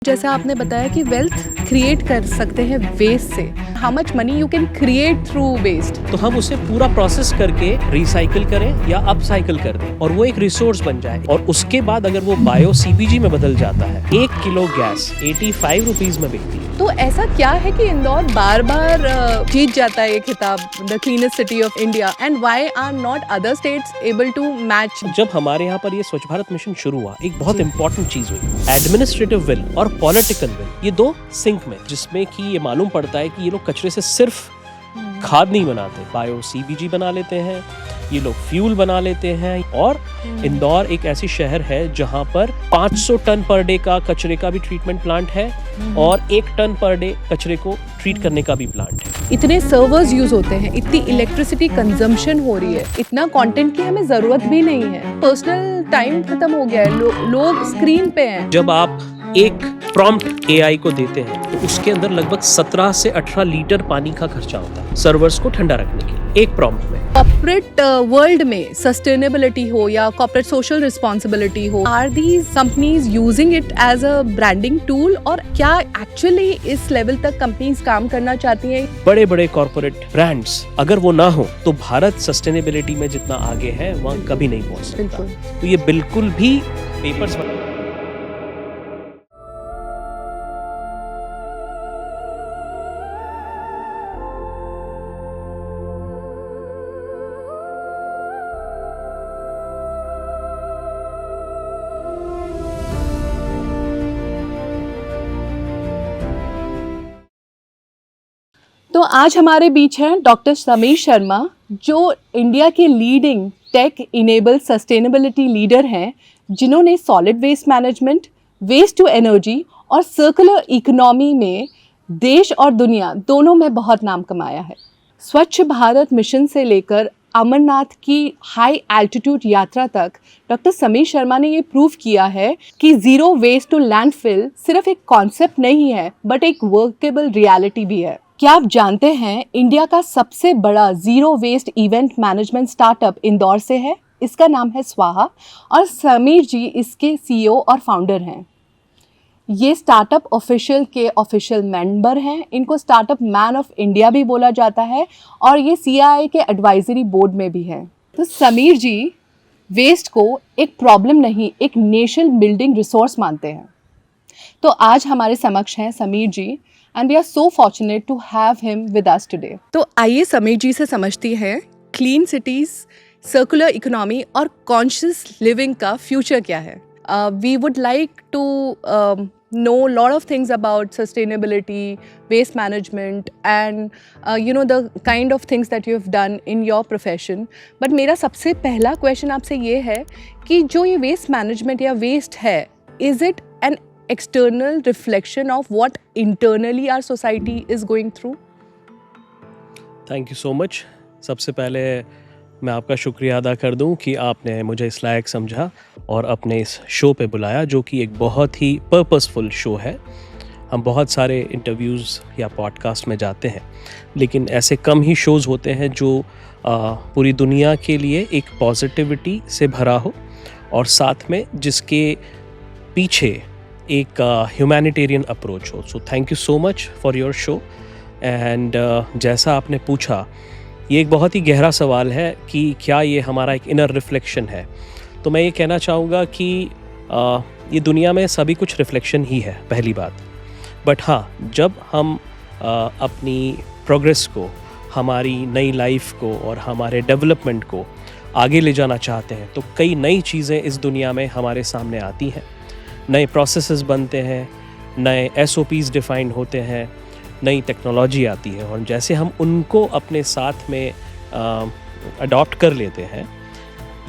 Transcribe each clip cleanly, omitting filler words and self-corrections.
जैसा आपने बताया कि वेल्थ क्रिएट कर सकते हैं वेस्ट से, how much money you can create through waste. तो हम उसे पूरा प्रोसेस करके रिसाइकिल करें या अपसाइकिल कर दें और वो एक रिसोर्स बन जाए, और उसके बाद अगर वो बायो सीपीजी में बदल जाता है, 1 किलो गैस 85 रुपीज में बिकती है। तो ऐसा क्या है कि इंदौर बार बार जीत जाता है ये खिताब, the cleanest city of India, and why are not other states able to match? जब हमारे यहाँ पर ये स्वच्छ भारत मिशन शुरू हुआ, एक बहुत इंपॉर्टेंट चीज हुई, एडमिनिस्ट्रेटिव विल और पॉलिटिकल विल, ये दो सिंक में, जिसमें कि ये मालूम पड़ता है कि ये लोग कचरे से सिर्फ खाद नहीं बनाते, बायो सीबीजी बना लेते हैं, ये लोग फ्यूल बना लेते हैं। और इंदौर एक ऐसी शहर है जहां पर 500 टन पर डे का कचरे का भी ट्रीटमेंट प्लांट है और 1 टन पर डे कचरे को ट्रीट करने का भी प्लांट है। इतने सर्वर्स यूज होते हैं, इतनी इलेक्ट्रिसिटी कंजम्पशन हो रही है, इतना कंटेंट की हमें जरूरत भी नहीं है, पर्सनल टाइम खत्म हो गया है, लोग स्क्रीन पे हैं। जब आप एक प्रॉम्प्ट एआई को देते हैं तो उसके अंदर लगभग 17 से 18 लीटर पानी का खर्चा होता है सर्वर्स को ठंडा रखने के लिए, एक प्रॉम्प्ट में। कॉर्पोरेट वर्ल्ड में सस्टेनेबिलिटी हो या कॉर्पोरेट सोशल रिस्पॉन्सिबिलिटी हो, are these companies using it as a branding tool, और क्या एक्चुअली इस लेवल तक कंपनीज काम करना चाहती हैं? बड़े बड़े कॉर्पोरेट ब्रांड्स अगर वो ना हो तो भारत सस्टेनेबिलिटी में जितना आगे है वहाँ कभी नहीं पहुँच सकता। तो ये बिल्कुल भी पेपर्स तो आज हमारे बीच हैं डॉक्टर समीर शर्मा, जो इंडिया के leading tech enable sustainability leader हैं, जिन्होंने solid waste management, waste to energy और सर्कुलर इकोनॉमी में देश और दुनिया दोनों में बहुत नाम कमाया है। स्वच्छ भारत मिशन से लेकर अमरनाथ की हाई एल्टीट्यूड यात्रा तक डॉक्टर समीर शर्मा ने ये प्रूव किया है कि ज़ीरो वेस्ट टू लैंडफिल सिर्फ एक कॉन्सेप्ट नहीं है, बट एक वर्केबल रियलिटी भी है। क्या आप जानते हैं इंडिया का सबसे बड़ा zero waste event management startup Indore से है? इसका नाम है स्वाहा, और समीर जी इसके सीईओ और फाउंडर हैं। ये स्टार्टअप ऑफिशियल के ऑफिशियल मेंबर हैं, इनको स्टार्टअप मैन ऑफ इंडिया भी बोला जाता है, और ये सीआईआई के एडवाइजरी बोर्ड में भी हैं। तो समीर जी वेस्ट को एक प्रॉब्लम नहीं, एक नेशन बिल्डिंग रिसोर्स मानते हैं। तो आज हमारे समक्ष हैं Sameer ji, and we are so fortunate to have him with us today. तो आइए समीर जी से समझती हैं क्लीन सिटीज, सर्कुलर इकोनॉमी और कॉन्शियस लिविंग का फ्यूचर क्या है। We would like to know a lot of things about sustainability, waste management, and the kind of things that you have done in your profession. But मेरा सबसे पहला question आपसे ये है कि जो ये वेस्ट मैनेजमेंट या वेस्ट है, is it an external reflection of what internally our society is going through? Thank you so much. सबसे पहले मैं आपका शुक्रिया अदा कर दूं कि आपने मुझे इस लायक समझा और अपने इस शो पे बुलाया, जो कि एक बहुत ही पर्पसफुल शो है। हम बहुत सारे इंटरव्यूज़ या पॉडकास्ट में जाते हैं, लेकिन ऐसे कम ही शोज़ होते हैं जो पूरी दुनिया के लिए एक पॉजिटिविटी से भरा हो, और साथ में जिसके पीछे एक ह्यूमैनिटेरियन अप्रोच हो। So thank you so much for your show. And जैसा आपने पूछा, ये एक बहुत ही गहरा सवाल है कि क्या ये हमारा एक इनर रिफ्लेक्शन है। तो मैं ये कहना चाहूँगा कि ये दुनिया में सभी कुछ रिफ्लेक्शन ही है, पहली बात। बट हाँ, जब हम अपनी प्रोग्रेस को, हमारी नई लाइफ को और हमारे डेवलपमेंट को आगे ले जाना चाहते हैं, तो कई नई चीज़ें इस दुनिया में हमारे सामने आती हैं, नए प्रोसेसेस बनते हैं, नए SOPs डिफाइंड होते हैं, नई टेक्नोलॉजी आती है, और जैसे हम उनको अपने साथ में अडॉप्ट कर लेते हैं,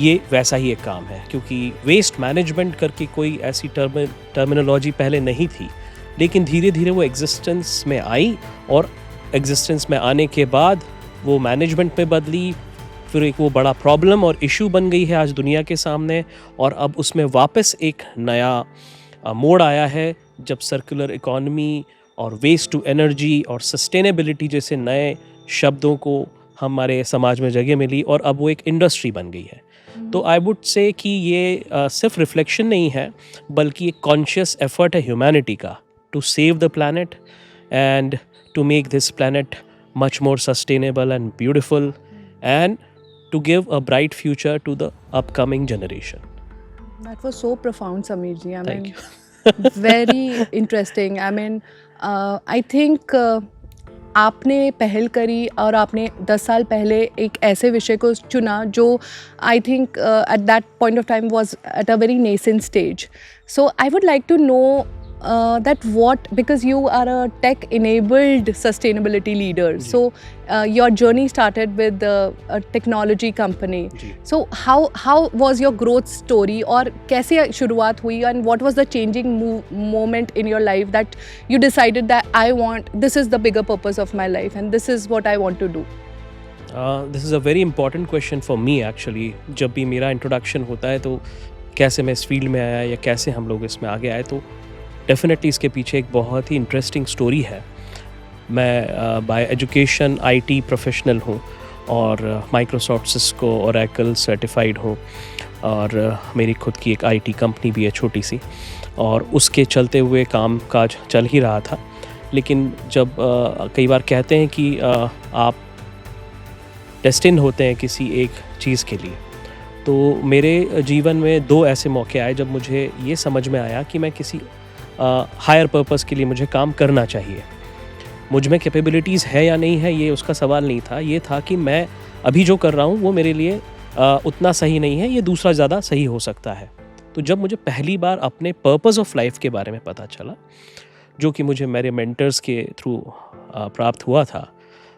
ये वैसा ही एक काम है। क्योंकि वेस्ट मैनेजमेंट करके कोई ऐसी टर्मिनोलॉजी पहले नहीं थी, लेकिन धीरे धीरे वो एग्जिस्टेंस में आई, और एग्जिस्टेंस में आने के बाद वो मैनेजमेंट में बदली, फिर एक वो बड़ा प्रॉब्लम और इशू बन गई है आज दुनिया के सामने, और अब उसमें वापस एक नया मोड़ आया है, जब सर्कुलर इकोनॉमी और वेस्ट टू एनर्जी और सस्टेनेबिलिटी जैसे नए शब्दों को हमारे समाज में जगह मिली, और अब वो एक इंडस्ट्री बन गई है। तो आई वुड से कि ये सिर्फ रिफ्लेक्शन नहीं है बल्कि एक कॉन्शियस एफर्ट है ह्यूमैनिटी का to save the planet and to make this planet much more sustainable and beautiful and to give a bright future to the upcoming generation. That was so profound, Sameer ji. I Thank mean, very interesting. I mean, I think आपने पहल करी और आपने 10 साल पहले एक ऐसे विषय को चुना जो I think at that point of time was at a very nascent stage. So I would like to know that what, because you are a tech enabled sustainability leader, so your journey started with a technology company. So how was your growth story, और कैसे शुरुआत हुई, and what was the changing moment in your life that you decided that this is the bigger purpose of my life and this is what I want to do? This is a very important question for me actually. जब भी मेरा introduction होता है तो कैसे मैं इस field में आया या कैसे हम लोग इसमें आगे आए, तो डेफिनेटली इसके पीछे एक बहुत ही इंटरेस्टिंग स्टोरी है. मैं बाय एजुकेशन आईटी प्रोफेशनल हूँ और माइक्रोसॉफ्ट सिस्को ओरेकल सर्टिफाइड हूँ और मेरी खुद की एक आईटी कंपनी भी है छोटी सी, और उसके चलते हुए काम काज चल ही रहा था. लेकिन जब कई बार कहते हैं कि आप डेस्टिन होते हैं किसी एक चीज़ के लिए, तो मेरे जीवन में 2 ऐसे मौके आए जब मुझे ये समझ में आया कि मैं किसी हायर पर्पस के लिए मुझे काम करना चाहिए. मुझ में कैपेबिलिटीज़ है या नहीं है ये उसका सवाल नहीं था, ये था कि मैं अभी जो कर रहा हूँ वो मेरे लिए उतना सही नहीं है, ये दूसरा ज़्यादा सही हो सकता है. तो जब मुझे पहली बार अपने पर्पस ऑफ लाइफ के बारे में पता चला, जो कि मुझे मेरे मेंटर्स के थ्रू प्राप्त हुआ था,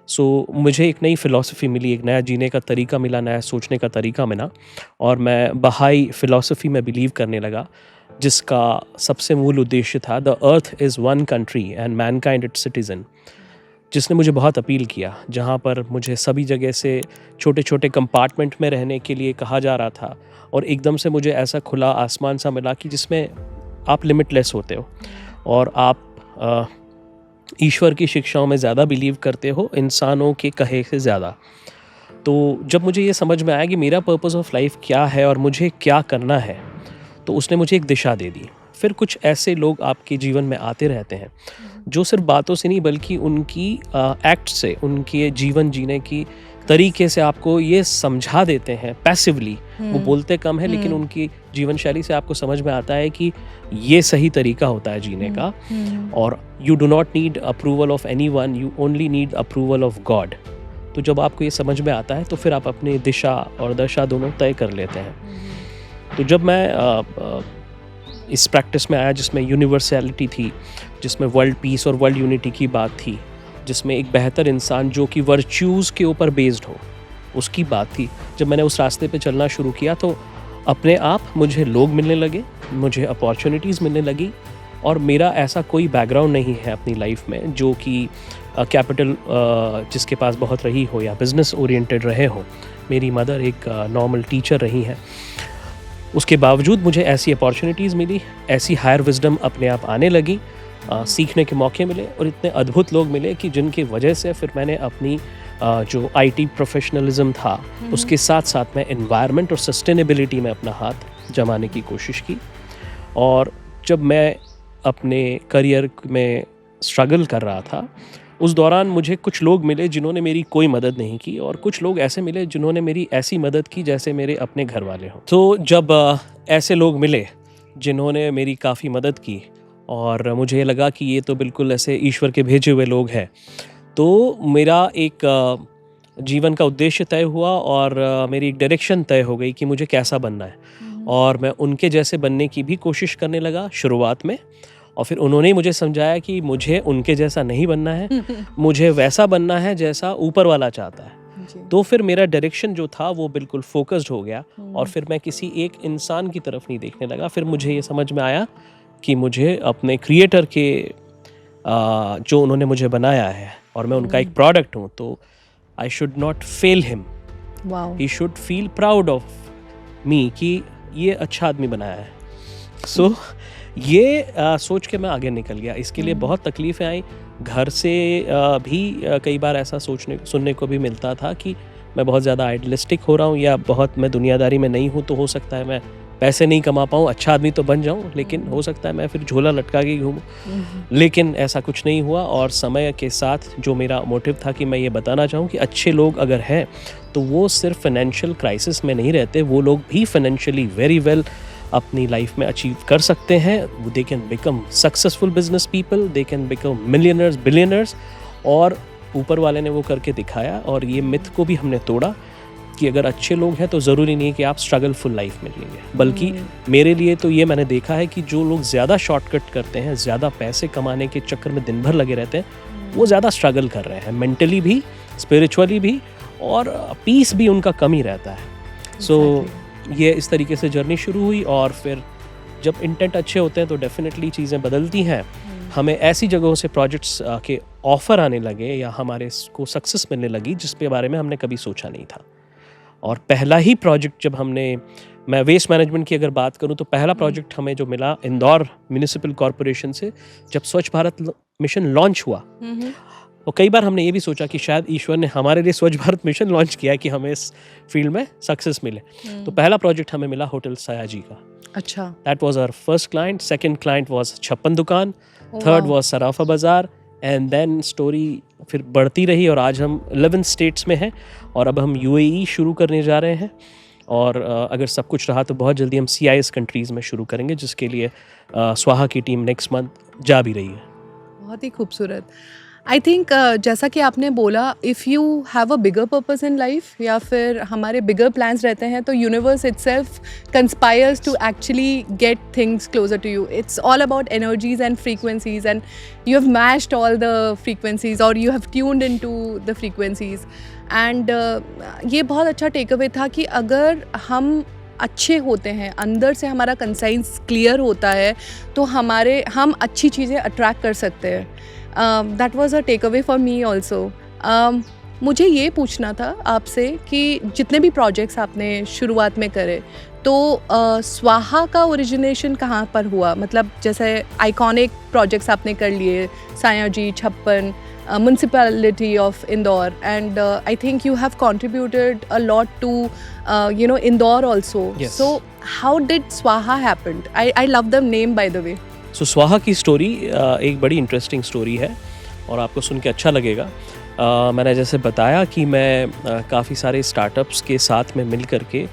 सो मुझे एक नई फ़िलॉसफी मिली, एक नया जीने का तरीका मिला, नया सोचने का तरीका मिला, और मैं बहाई फ़िलॉसफी में बिलीव करने लगा, जिसका सबसे मूल उद्देश्य था the earth is one country and Mankind it's citizen, जिसने मुझे बहुत अपील किया. जहाँ पर मुझे सभी जगह से छोटे छोटे कंपार्टमेंट में रहने के लिए कहा जा रहा था, और एकदम से मुझे ऐसा खुला आसमान सा मिला कि जिसमें आप लिमिटलेस होते हो और आप ईश्वर की शिक्षाओं में ज़्यादा बिलीव करते हो इंसानों के कहे से ज़्यादा. तो जब मुझे ये समझ में आया कि मेरा पर्पस ऑफ लाइफ क्या है और मुझे क्या करना है, तो उसने मुझे एक दिशा दे दी. फिर कुछ ऐसे लोग आपके जीवन में आते रहते हैं जो सिर्फ बातों से नहीं बल्कि उनकी एक्ट से, उनके जीवन जीने की तरीके से आपको ये समझा देते हैं पैसिवली. वो बोलते कम है लेकिन उनकी जीवन शैली से आपको समझ में आता है कि ये सही तरीका होता है जीने का. और you do not need approval of anyone, you only need approval of God. तो जब आपको ये समझ में आता है तो फिर आप अपनी दिशा और दशा दोनों तय कर लेते हैं. तो जब मैं इस प्रैक्टिस में आया जिसमें यूनिवर्सैलिटी थी, जिसमें वर्ल्ड पीस और वर्ल्ड यूनिटी की बात थी, जिसमें एक बेहतर इंसान जो कि वर्च्यूज़ के ऊपर बेस्ड हो उसकी बात थी, जब मैंने उस रास्ते पे चलना शुरू किया तो अपने आप मुझे लोग मिलने लगे, मुझे अपॉर्चुनिटीज़ मिलने लगी. और मेरा ऐसा कोई बैकग्राउंड नहीं है अपनी लाइफ में जो कि कैपिटल जिसके पास बहुत रही हो या बिज़नेस ओरिएंटेड रहे हो. मेरी मदर एक नॉर्मल टीचर रही हैं. उसके बावजूद मुझे ऐसी अपॉर्चुनिटीज़ मिली, ऐसी हायर विजडम अपने आप आने लगी, सीखने के मौके मिले और इतने अद्भुत लोग मिले कि जिनकी वजह से फिर मैंने अपनी जो आईटी प्रोफेशनलिज्म था उसके साथ साथ मैं एनवायरनमेंट और सस्टेनेबिलिटी में अपना हाथ जमाने की कोशिश की. और जब मैं अपने करियर में स्ट्रगल कर रहा था उस दौरान मुझे कुछ लोग मिले जिन्होंने मेरी कोई मदद नहीं की, और कुछ लोग ऐसे मिले जिन्होंने मेरी ऐसी मदद की जैसे मेरे अपने घर वाले हों. तो जब ऐसे लोग मिले जिन्होंने मेरी काफ़ी मदद की और मुझे ये लगा कि ये तो बिल्कुल ऐसे ईश्वर के भेजे हुए लोग हैं, तो मेरा एक जीवन का उद्देश्य तय हुआ और मेरी एक डायरेक्शन तय हो गई कि मुझे कैसा बनना है. और मैं उनके जैसे बनने की भी कोशिश करने लगा शुरुआत में, और फिर उन्होंने ही मुझे समझाया कि मुझे उनके जैसा नहीं बनना है, मुझे वैसा बनना है जैसा ऊपर वाला चाहता है. तो फिर मेरा डायरेक्शन जो था वो बिल्कुल फोकस्ड हो गया और फिर मैं किसी एक इंसान की तरफ नहीं देखने लगा. फिर मुझे ये समझ में आया कि मुझे अपने क्रिएटर के जो उन्होंने मुझे बनाया है और मैं उनका एक प्रोडक्ट हूँ, तो I should not fail him, he should feel proud of me कि ये अच्छा आदमी बनाया है. सो ये सोच के मैं आगे निकल गया. इसके लिए बहुत तकलीफ़ें आई. घर से भी कई बार ऐसा सुनने को भी मिलता था कि मैं बहुत ज़्यादा आइडियलिस्टिक हो रहा हूँ या बहुत मैं दुनियादारी में नहीं हूँ, तो हो सकता है मैं पैसे नहीं कमा पाऊँ, अच्छा आदमी तो बन जाऊँ, लेकिन हो सकता है मैं फिर झोला लटका के घूमूँ। लेकिन ऐसा कुछ नहीं हुआ, और समय के साथ जो मेरा मोटिव था कि मैं ये बताना चाहूँ कि अच्छे लोग अगर हैं तो वो सिर्फ फाइनेंशियल क्राइसिस में नहीं रहते, वो लोग भी फाइनेंशियली वेरी वेल अपनी लाइफ में अचीव कर सकते हैं। They can become successful business people, they can become millionaires, billionaires, और ऊपर वाले ने वो करके दिखाया। और ये मिथ को भी हमने तोड़ा कि अगर अच्छे लोग हैं तो ज़रूरी नहीं है कि आप स्ट्रगलफुल लाइफ में जिएंगे, बल्कि मेरे लिए तो ये मैंने देखा है कि जो लोग ज़्यादा शॉर्टकट करते हैं, ज़्यादा पैसे कमाने के चक्कर में दिन भर लगे रहते हैं, वो ज़्यादा स्ट्रगल कर रहे हैं, मेंटली भी, स्पिरिचुअली भी, और पीस भी उनका कम ही रहता है। सो ये इस तरीके से जर्नी शुरू हुई, और फिर जब इंटेंट अच्छे होते हैं तो डेफिनेटली चीज़ें बदलती हैं। हमें ऐसी जगहों से प्रोजेक्ट्स के ऑफ़र आने लगे या हमारे को सक्सेस मिलने लगी जिसके बारे में हमने कभी सोचा नहीं था। और पहला ही प्रोजेक्ट जब मैं वेस्ट मैनेजमेंट की अगर बात करूं, तो पहला प्रोजेक्ट हमें जो मिला इंदौर म्यूनिसिपल कॉरपोरेशन से, जब स्वच्छ भारत मिशन लॉन्च हुआ। और कई बार हमने ये भी सोचा कि शायद ईश्वर ने हमारे लिए स्वच्छ भारत मिशन लॉन्च किया है कि हमें इस फील्ड में सक्सेस मिले। तो पहला प्रोजेक्ट हमें मिला होटल सयाजी का। अच्छा। That was our first client. Second client was Chhappan Dukan. Third was सराफा बाजार। एंड देन स्टोरी फिर बढ़ती रही, और आज हम 11 स्टेट्स में हैं, और अब हम UAE शुरू करने जा रहे हैं, और अगर सब कुछ रहा तो बहुत जल्दी हम CIS कंट्रीज़ में शुरू करेंगे, जिसके लिए स्वाहा की टीम नेक्स्ट मंथ जा भी रही है। बहुत ही खूबसूरत। आई थिंक जैसा कि आपने बोला, if you have a bigger purpose in life, या फिर हमारे बिगर प्लान्स रहते हैं, तो universe itself conspires to actually get things closer to you. It's all about energies and frequencies, and you have matched all the frequencies, और you have tuned into the frequencies. And ये बहुत अच्छा take away था कि अगर हम अच्छे होते हैं, अंदर से हमारा कंसाइंस क्लियर होता है, तो हम अच्छी चीज़ें अट्रैक्ट कर सकते हैं। That was a take away for me also. मुझे ये पूछना था आपसे कि जितने भी प्रोजेक्ट्स आपने शुरुआत में करे, तो स्वाहा का ओरिजिनेशन कहाँ पर हुआ? मतलब जैसे आइकॉनिक प्रोजेक्ट्स आपने कर लिए, सायाजी, छप्पन, municipality of Indore, and I think you have contributed a lot to Indore also. Yes. So how did Swaha happen? I love the name, by the way. So स्वाहा की स्टोरी एक बड़ी interesting story है और आपको सुन के अच्छा लगेगा। मैंने जैसे बताया कि मैं काफ़ी सारे स्टार्टअप्स के साथ में मिल करके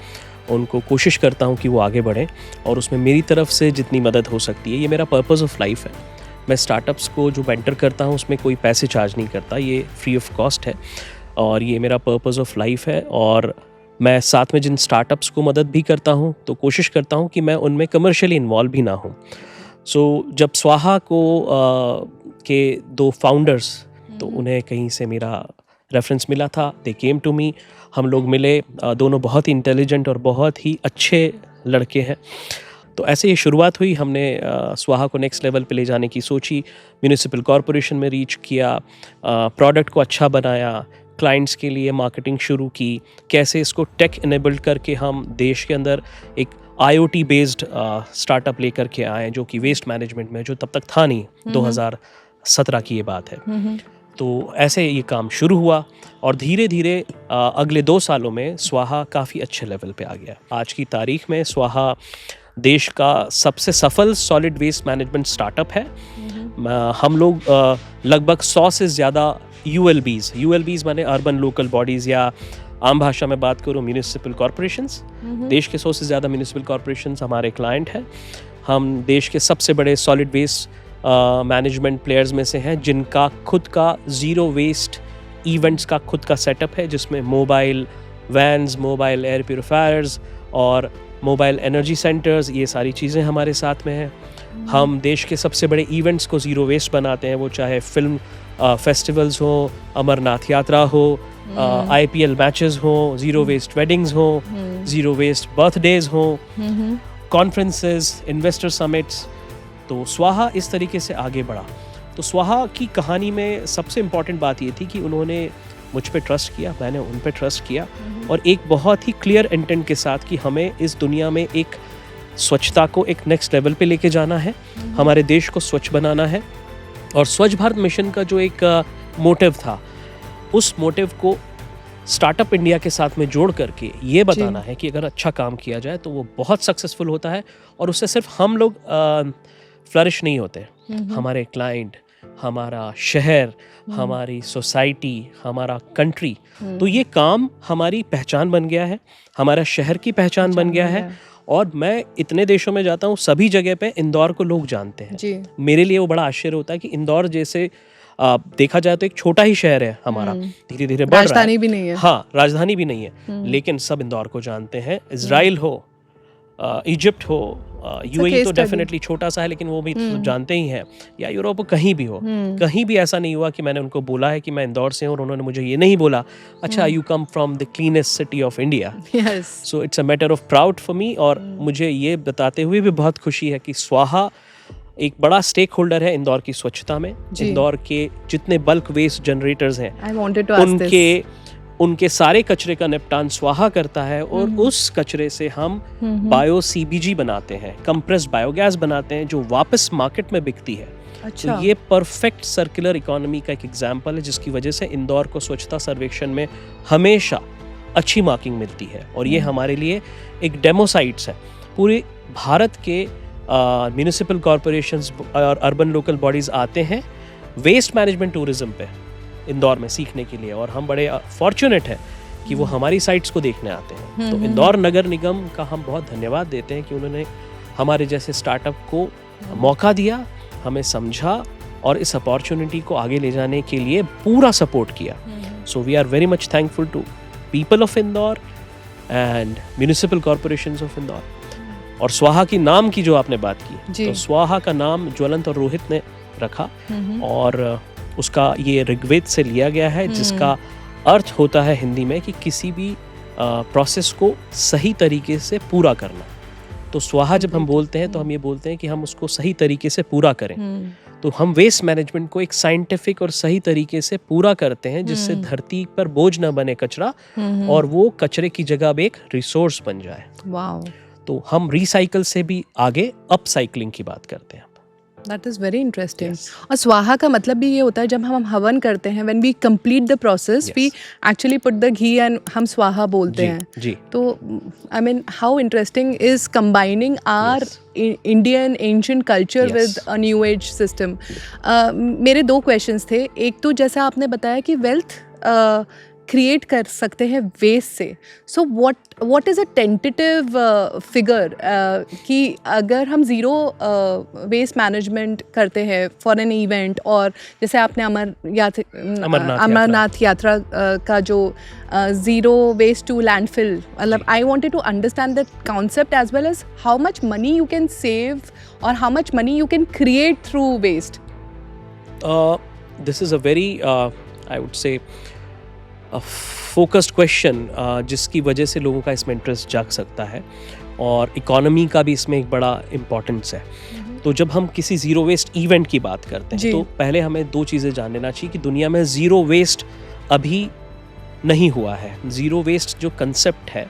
उनको कोशिश करता हूँ कि वो आगे बढ़ें, और उसमें मेरी तरफ से जितनी मदद हो सकती है, ये मेरा पर्पस ऑफ लाइफ है। मैं स्टार्टअप्स को जो मेंटर करता हूँ उसमें कोई पैसे चार्ज नहीं करता, ये फ्री ऑफ कॉस्ट है, और ये मेरा पर्पस ऑफ लाइफ है। और मैं साथ में जिन स्टार्टअप्स को मदद भी करता हूँ तो कोशिश करता हूँ कि मैं उनमें कमर्शियली इन्वॉल्व भी ना हूँ। जब स्वाहा को के दो फाउंडर्स, तो उन्हें कहीं से मेरा रेफरेंस मिला था, दे केम टू मी, हम लोग मिले, दोनों बहुत ही इंटेलिजेंट और बहुत ही अच्छे लड़के हैं। तो ऐसे ही शुरुआत हुई, हमने स्वाहा को नेक्स्ट लेवल पे ले जाने की सोची, म्यूनिसिपल कॉरपोरेशन में रीच किया, प्रोडक्ट को अच्छा बनाया, क्लाइंट्स के लिए मार्केटिंग शुरू की, कैसे इसको टेक इनेबल्ड करके हम देश के अंदर एक IoT बेस्ड स्टार्टअप लेकर के आए जो कि वेस्ट मैनेजमेंट में, जो तब तक था नहीं, 2017 की ये बात है। तो ऐसे ये काम शुरू हुआ और धीरे धीरे अगले 2 सालों में स्वाहा काफ़ी अच्छे लेवल पे आ गया। आज की तारीख में स्वाहा देश का सबसे सफल सॉलिड वेस्ट मैनेजमेंट स्टार्टअप है। हम लोग लगभग 100 से ज़्यादा ULBs माने अर्बन लोकल बॉडीज़, या आम भाषा में बात करूँ म्यूनिसिपल कॉरपोरेशंस, देश के 100 से ज़्यादा म्यूनिसिपल कॉरपोरेशंस हमारे क्लाइंट हैं। हम देश के सबसे बड़े सॉलिड वेस्ट मैनेजमेंट प्लेयर्स में से हैं जिनका खुद का ज़ीरो वेस्ट इवेंट्स का खुद का सेटअप है, जिसमें mobile vans, mobile air purifiers और मोबाइल एनर्जी सेंटर्स, ये सारी चीज़ें हमारे साथ में हैं। हम देश के सबसे बड़े इवेंट्स को ज़ीरो वेस्ट बनाते हैं, वो चाहे फिल्म फेस्टिवल्स हो, अमरनाथ यात्रा हो, IPL मैचेस हो, ज़ीरो वेस्ट वेडिंग्स हो, ज़ीरो वेस्ट बर्थडेज हो, कॉन्फ्रेंसेस, इन्वेस्टर समिट्स। तो स्वाहा इस तरीके से आगे बढ़ा। तो स्वाहा की कहानी में सबसे इम्पॉर्टेंट बात ये थी कि उन्होंने मुझ पे ट्रस्ट किया, मैंने उन पे ट्रस्ट किया, और एक बहुत ही क्लियर इंटेंट के साथ कि हमें इस दुनिया में एक स्वच्छता को एक नेक्स्ट लेवल पे लेके जाना है, हमारे देश को स्वच्छ बनाना है। और स्वच्छ भारत मिशन का जो एक मोटिव था, उस मोटिव को स्टार्टअप इंडिया के साथ में जोड़ करके ये बताना है कि अगर अच्छा काम किया जाए तो वो बहुत सक्सेसफुल होता है, और उससे सिर्फ हम लोग फ्लरिश नहीं होते, हमारे क्लाइंट, हमारा शहर, हमारी सोसाइटी, हमारा कंट्री। तो ये काम हमारी पहचान बन गया है, हमारा शहर की पहचान बन गया है, और मैं इतने देशों में जाता हूँ, सभी जगह पे इंदौर को लोग जानते हैं जी। मेरे लिए वो बड़ा आश्चर्य होता है कि इंदौर जैसे देखा जाए तो एक छोटा ही शहर है हमारा, धीरे धीरे बढ़ रहा है, राजधानी भी नहीं है, हाँ राजधानी भी नहीं है, लेकिन सब इंदौर को जानते हैं। इजराइल हो, इजिप्ट हो, यूएई तो डेफिनेटली छोटा सा है लेकिन वो भी तो जानते ही हैं, या यूरोप कहीं भी हो, कहीं भी ऐसा नहीं हुआ कि मैंने उनको बोला है कि मैं इंदौर से हूँ और उन्होंने मुझे ये नहीं बोला, अच्छा you come from the cleanest city of India. So it's a matter of proud for me, और मुझे ये बताते हुए भी बहुत खुशी है कि स्वाहा एक बड़ा स्टेक होल्डर है इंदौर की स्वच्छता में। इंदौर के जितने बल्क वेस्ट जनरेटर्स हैं उनके सारे कचरे का निपटान स्वाहा करता है, और उस कचरे से हम बायो सीबीजी बनाते हैं, कंप्रेस्ड बायोगैस बनाते हैं, जो वापस मार्केट में बिकती है। अच्छा। तो ये परफेक्ट सर्कुलर इकोनॉमी का एक एग्जाम्पल है, जिसकी वजह से इंदौर को स्वच्छता सर्वेक्षण में हमेशा अच्छी मार्किंग मिलती है, और ये हमारे लिए एक डेमो साइट्स है। पूरे भारत के म्यूनिसिपल कॉरपोरेशंस और अर्बन लोकल बॉडीज आते हैं वेस्ट मैनेजमेंट टूरिज्म पे इंदौर में सीखने के लिए, और हम बड़े फॉर्चुनेट हैं कि वो हमारी साइट्स को देखने आते हैं। तो इंदौर नगर निगम का हम बहुत धन्यवाद देते हैं कि उन्होंने हमारे जैसे स्टार्टअप को मौका दिया, हमें समझा, और इस अपॉर्चुनिटी को आगे ले जाने के लिए पूरा सपोर्ट किया। So we are very much thankful to people of Indore and municipal corporations of Indore. और स्वाहा की नाम की जो आपने बात की, तो स्वाहा का नाम ज्वलंत और रोहित ने रखा, और उसका ये ऋग्वेद से लिया गया है, जिसका अर्थ होता है हिंदी में कि किसी भी प्रोसेस को सही तरीके से पूरा करना। तो स्वाहा जब हम बोलते हैं तो हम ये बोलते हैं कि हम उसको सही तरीके से पूरा करें। तो हम वेस्ट मैनेजमेंट को एक साइंटिफिक और सही तरीके से पूरा करते हैं, जिससे धरती पर बोझ न बने कचरा, और वो कचरे की जगह अब एक रिसोर्स बन जाए। वाओ। तो हम रिसाइकल से भी आगे अपसाइकलिंग की बात करते हैं। That is very interesting. और स्वाहा का मतलब भी ये होता है, जब हम हवन करते हैं, when we complete the process, we actually put the ghee and हम स्वाहा बोलते हैं। जी। तो I mean how interesting is combining our Indian ancient culture with a new age system. मेरे 2 questions थे। एक तो जैसा आपने बताया कि wealth क्रिएट कर सकते हैं वेस्ट से, so what is a tentative figure कि अगर हम ज़ीरो वेस्ट मैनेजमेंट करते हैं फॉर एन इवेंट, और जैसे आपने अमरनाथ यात्रा का जो ज़ीरो वेस्ट टू लैंडफिल, मतलब I wanted to understand that concept as well as how much money you can save or how much money you can create through waste. This is a very I would say focused question, जिसकी वजह से लोगों का इसमें interest जाग सकता है, और इकोनॉमी का भी इसमें एक बड़ा इम्पोर्टेंस है। तो जब हम किसी ज़ीरो वेस्ट इवेंट की बात करते हैं, तो पहले हमें 2 चीज़ें जान लेना चाहिए कि दुनिया में ज़ीरो वेस्ट अभी नहीं हुआ है। ज़ीरो वेस्ट जो कंसेप्ट है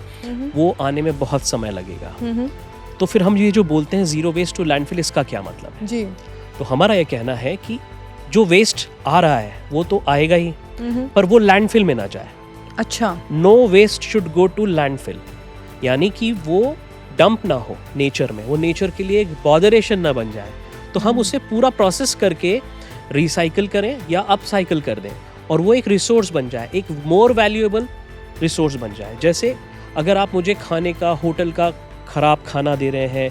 वो आने में बहुत समय लगेगा। तो फिर हम ये जो बोलते हैं ज़ीरो वेस्ट टू लैंडफिल, इसका क्या मतलब है? जी। तो हमारा ये कहना है कि जो वेस्ट आ रहा है वो तो आएगा ही, पर वो लैंडफिल में ना जाए। अच्छा। No waste should go to landfill, यानी कि वो डंप ना हो नेचर में, वो नेचर के लिए एक बॉदरेशन ना बन जाए। तो हम उसे पूरा प्रोसेस करके रिसाइकल करें या अपसाइकल कर दें, और वो एक रिसोर्स बन जाए, एक मोर वैल्यूएबल रिसोर्स बन जाए। जैसे अगर आप मुझे खाने का, होटल का ख़राब खाना दे रहे हैं,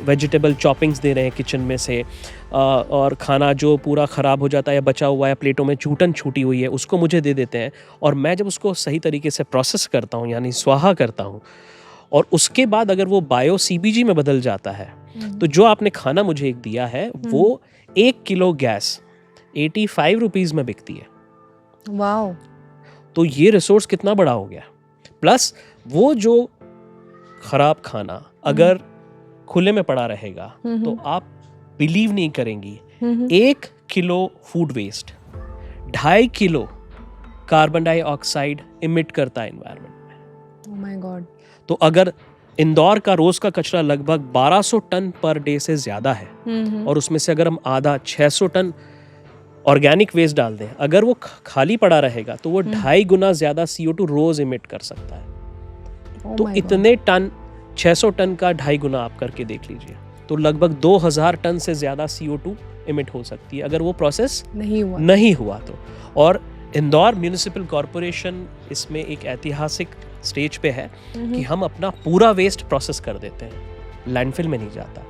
वेजिटेबल चॉपिंग्स दे रहे हैं किचन में से, और खाना जो पूरा ख़राब हो जाता है या बचा हुआ है, प्लेटों में चूटन छूटी हुई है, उसको मुझे दे देते हैं, और मैं जब उसको सही तरीके से प्रोसेस करता हूँ, यानी स्वाहा करता हूँ, और उसके बाद अगर वो बायो सीबीजी में बदल जाता है, तो जो आपने खाना मुझे एक दिया है वो 1 किलो गैस 85 रुपीज़ में बिकती है। वाओ। तो ये रिसोर्स कितना बड़ा हो गया। प्लस वो जो खराब खाना अगर खुले में पड़ा रहेगा तो आप बिलीव नहीं करेंगी, 1 kilo food waste 2.5 kilo carbon dioxide emit करता है एनवायरनमेंट में। Oh my god. तो अगर इंदौर का रोज का कचरा लगभग 1200 टन पर डे से ज्यादा है, और उसमें से अगर हम आधा 600 टन ऑर्गेनिक वेस्ट डाल दें, अगर वो खाली पड़ा रहेगा तो वो 2.5 गुना ज़्यादा CO2 रोज़ इमिट कर सकता है। Oh तो my God. इतने टन, 600 टन का 2.5 गुना आप करके देख लीजिए, तो लगभग 2000 टन से ज़्यादा CO2 इमिट हो सकती है अगर वो प्रोसेस नहीं हुआ तो। और इंदौर म्यूनिसिपल कॉरपोरेशन इसमें एक ऐतिहासिक स्टेज पे है कि हम अपना पूरा वेस्ट प्रोसेस कर देते हैं, लैंडफिल में नहीं जाता।